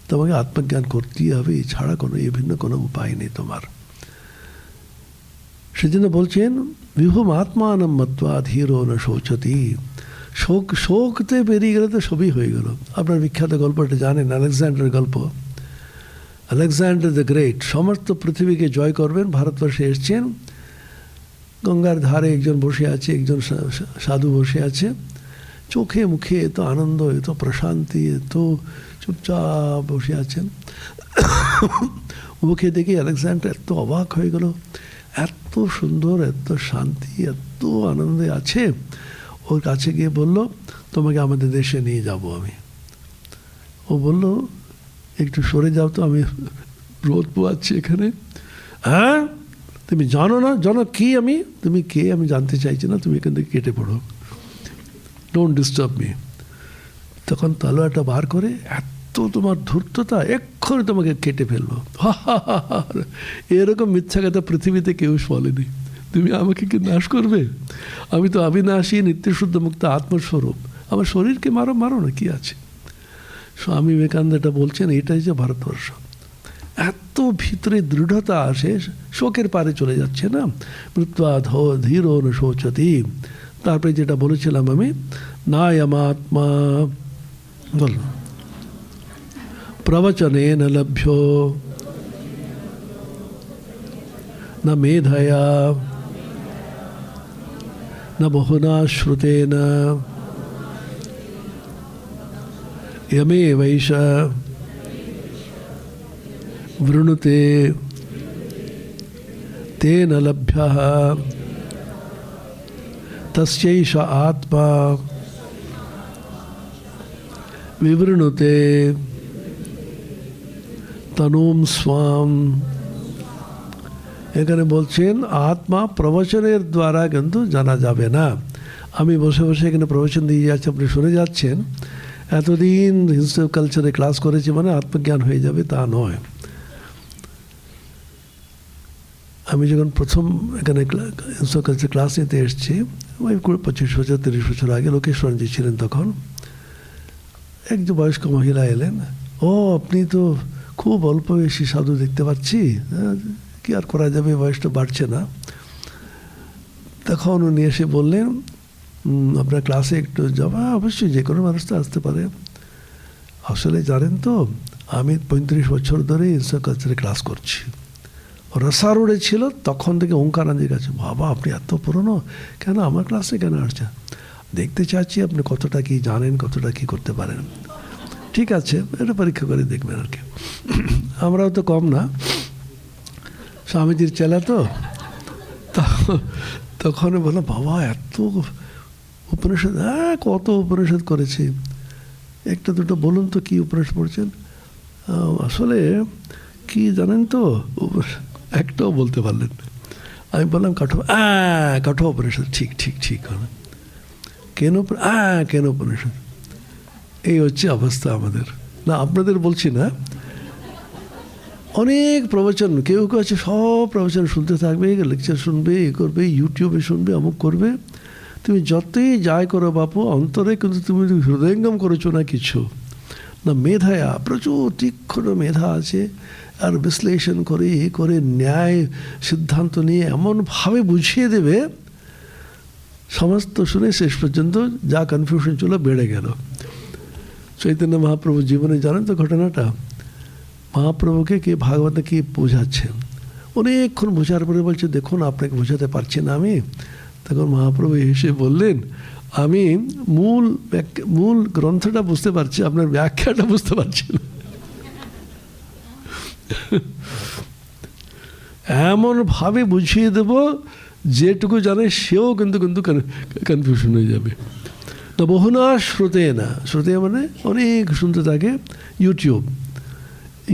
তোমাকে আত্মজ্ঞান করতেই হবে, এছাড়া কোনো ভিন্ন কোনো উপায় নেই তোমার। সেজন্য বলছেন, বিভুম আত্মানম মত্বা ধীরো না শোচতি। শোকতে বেরিয়ে গেলে তো সবই হয়ে গেল। আপনার বিখ্যাত গল্পটা জানেন, আলেকজান্ডারের গল্প। আলেকজান্ডার দ্য গ্রেট সমস্ত পৃথিবীকে জয় করবেন, ভারতবর্ষে এসছেন। গঙ্গার ধারে একজন বসে আছে, একজন সাধু বসে আছে। চোখে মুখে এত আনন্দ, এত প্রশান্তি, এত চুপচাপ বসে আছেন। মুখে দেখে আলেকজান্ডার এত অবাক হয়ে গেল, এত সুন্দর, এত শান্তি, এত আনন্দে আছে। ওর কাছে গিয়ে বলল, তোমাকে আমাদের দেশে নিয়ে যাব আমি। ও বলল, একটু সরে যাও তো, আমি রোদ পোয়াচ্ছি এখানে। হ্যাঁ, তুমি জানো না, জানো কে আমি, তুমি কে আমি জানতে চাইছি না, তুমি এখান থেকে কেটে পড়ো, ডোন্ট ডিস্টার্ব মি। তখন তলোয়ারটা বার করে, এত তোমার ধূর্ততা, এক্ষুনি তোমাকে কেটে ফেলবো। এরকম মিথ্যা কথা পৃথিবীতে কেউ বলেনি। তুমি আমাকে কি নাশ করবে? আমি তো অবিনাশী নিত্যশুদ্ধ মুক্ত আত্মস্বরূপ, আমার শরীরকে মারো, মারো না, কি আছে। স্বামী বিবেকানন্দ এটা বলছেন, এটাই যে ভারতবর্ষ। এত ভিতরে দৃঢ়তা আসে, শোকের পারে চলে যাচ্ছে না, মৃত্যুয়া ধীর ন শোচতি। তারপরে যেটা বলেছিলাম আমি, নায়মাত্মা বল প্রবচনে ন লভ্য न मेधया न बहुना श्रुतेन यमेवैष वृणुते तेन लभ्यः तस्यैष आत्मा विवृणुते तनुं स्वाम। এখানে বলছেন আত্মা প্রবচনের দ্বারা কিন্তু জানা যাবে না। আমি বসে বসে এখানে প্রবচন দিয়ে যাচ্ছি, আপনি শুনে যাচ্ছেন, এতদিন হিস্ট্রি কালচারে ক্লাস করেছি মানে আত্মজ্ঞান হয়ে যাবে তা নয়। আমি যখন প্রথম এখানে হিস্ট্রি কালচার ক্লাস নিতে এসেছি, ওই 25 বছর 30 বছর আগে, লোকেশ্বরজি ছিলেন তখন, একজন বয়স্ক মহিলা এলেন, ও আপনি তো খুব অল্প বয়সী সাধু দেখতে পাচ্ছি, কি আর করা যাবে, বয়সটা বাড়ছে না। তখন উনি এসে বললেন, আপনার ক্লাসে একটু যাওয়া, অবশ্যই যে কোনো মানুষ তো আসতে পারে। আসলে জানেন তো, আমি 35 বছর ধরে হিস্ট্রি কালচারে ক্লাস করছি। রসারুড়ে ছিল তখন থেকে ওঙ্কারানন্দের কাছে। বাবা, আপনি এত পুরনো, কেন আমার ক্লাসে কেন আসছেন? দেখতে চাচ্ছি আপনি কতটা কি জানেন, কতটা কি করতে পারেন। ঠিক আছে, এটা পরীক্ষা করে দেখবেন আর কি। আমরাও তো কম না, স্বামীজির চেলা তো। তখন বললাম, বাবা এত উপনিষদ, হ্যাঁ কত উপনিষদ করেছি, একটা দুটো বলুন তো কি উপনিষদ পড়ছেন। আসলে কি জানেন তো, একটাও বলতে পারলেন। আমি বললাম কাঠো উপনিষদ। ঠিক ঠিক ঠিক, কেন কেন উপনিষদ। এই হচ্ছে অবস্থা আমাদের। না আপনাদের বলছি না, অনেক প্রবচন, কেউ কেউ আছে সব প্রবচন শুনতে থাকবে, লেকচার শুনবে, এ করবে, ইউটিউবে শুনবে, অমুক করবে। তুমি যতই যাই করো বাপু, অন্তরে কিন্তু তুমি হৃদয়ঙ্গম করেছো না কিছু না। মেধায়া প্রচুর তীক্ষ্ণ মেধা আছে, আর বিশ্লেষণ করে এ করে ন্যায় সিদ্ধান্ত নিয়ে এমনভাবে বুঝিয়ে দেবে, সমস্ত শুনে শেষ পর্যন্ত যা কনফিউশন ছিল বেড়ে গেল। চৈতন্য মহাপ্রভু জীবনে জানেন তো ঘটনাটা, মহাপ্রভুকে কে ভাগবতে কি বোঝাচ্ছেন, অনেকক্ষণ বোঝার পরে বলছে, দেখুন আপনাকে বোঝাতে পারছি না আমি। তখন মহাপ্রভু এসে বললেন, আমি মূল গ্রন্থটা বুঝতে পারছি, আপনার ব্যাখ্যাটা বুঝতে পারছি না। এমনভাবে বুঝিয়ে দেব, যেটুকু জানে সেও কিন্তু কনফিউশন হয়ে যাবে। তো বহুনা শ্রুতে না, শ্রুতে মানে অনেক শুনতে থাকে।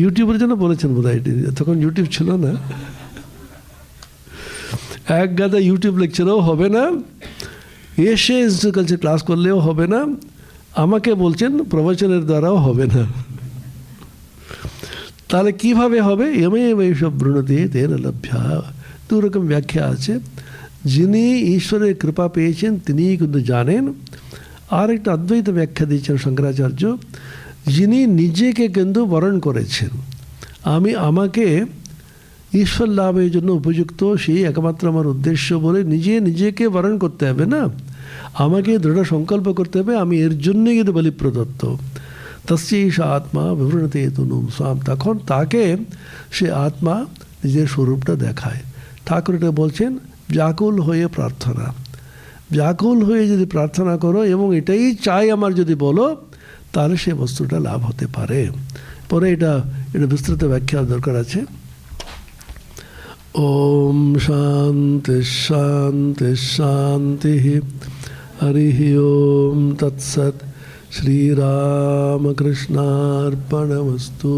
ইউটিউবের জন্য বলেছেন বোধ হয়, তখন ইউটিউব ছিল না। এক গাদা ইউটিউব লেকচারও হবে না, এসে কালচার ক্লাস করলেও হবে না, আমাকে বলছেন প্রবচনের দ্বারাও হবে না। তাহলে কিভাবে হবে? এইসব ব্রুণতে তেন লভ্যা। দুরকম ব্যাখ্যা আছে। যিনি ঈশ্বরের কৃপা পেয়েছেন তিনিই কিন্তু জানেন। আর একটা অদ্বৈত ব্যাখ্যা দিয়েছেন শঙ্করাচার্য, যিনি নিজেকে কিন্তু বরণ করেছেন, আমাকে ঈশ্বর লাভের জন্য উপযুক্ত, সেই একমাত্র আমার উদ্দেশ্য বলে নিজেকে বরণ করতে হবে না, আমাকে দৃঢ় সংকল্প করতে হবে, আমি এর জন্যই কিন্তু বলি প্রদত্ত। তস্যৈষ আত্মা বিবৃণতে তনুম স্বাম। তখন তাকে সে আত্মা নিজের স্বরূপটা দেখায়। ঠাকুর এটা বলছেন, ব্যাকুল হয়ে প্রার্থনা। ব্যাকুল হয়ে যদি প্রার্থনা করো এবং এটাই চাই আমার যদি বলো, তাহলে সে বস্তুটা লাভ হতে পারে। পরে এটা বিস্তৃত ব্যাখ্যা দরকার আছে। ওম শান্তি শান্তি শান্তি। হরি ওম তৎসৎ। শ্রীরামকৃষ্ণার্পণমস্তু।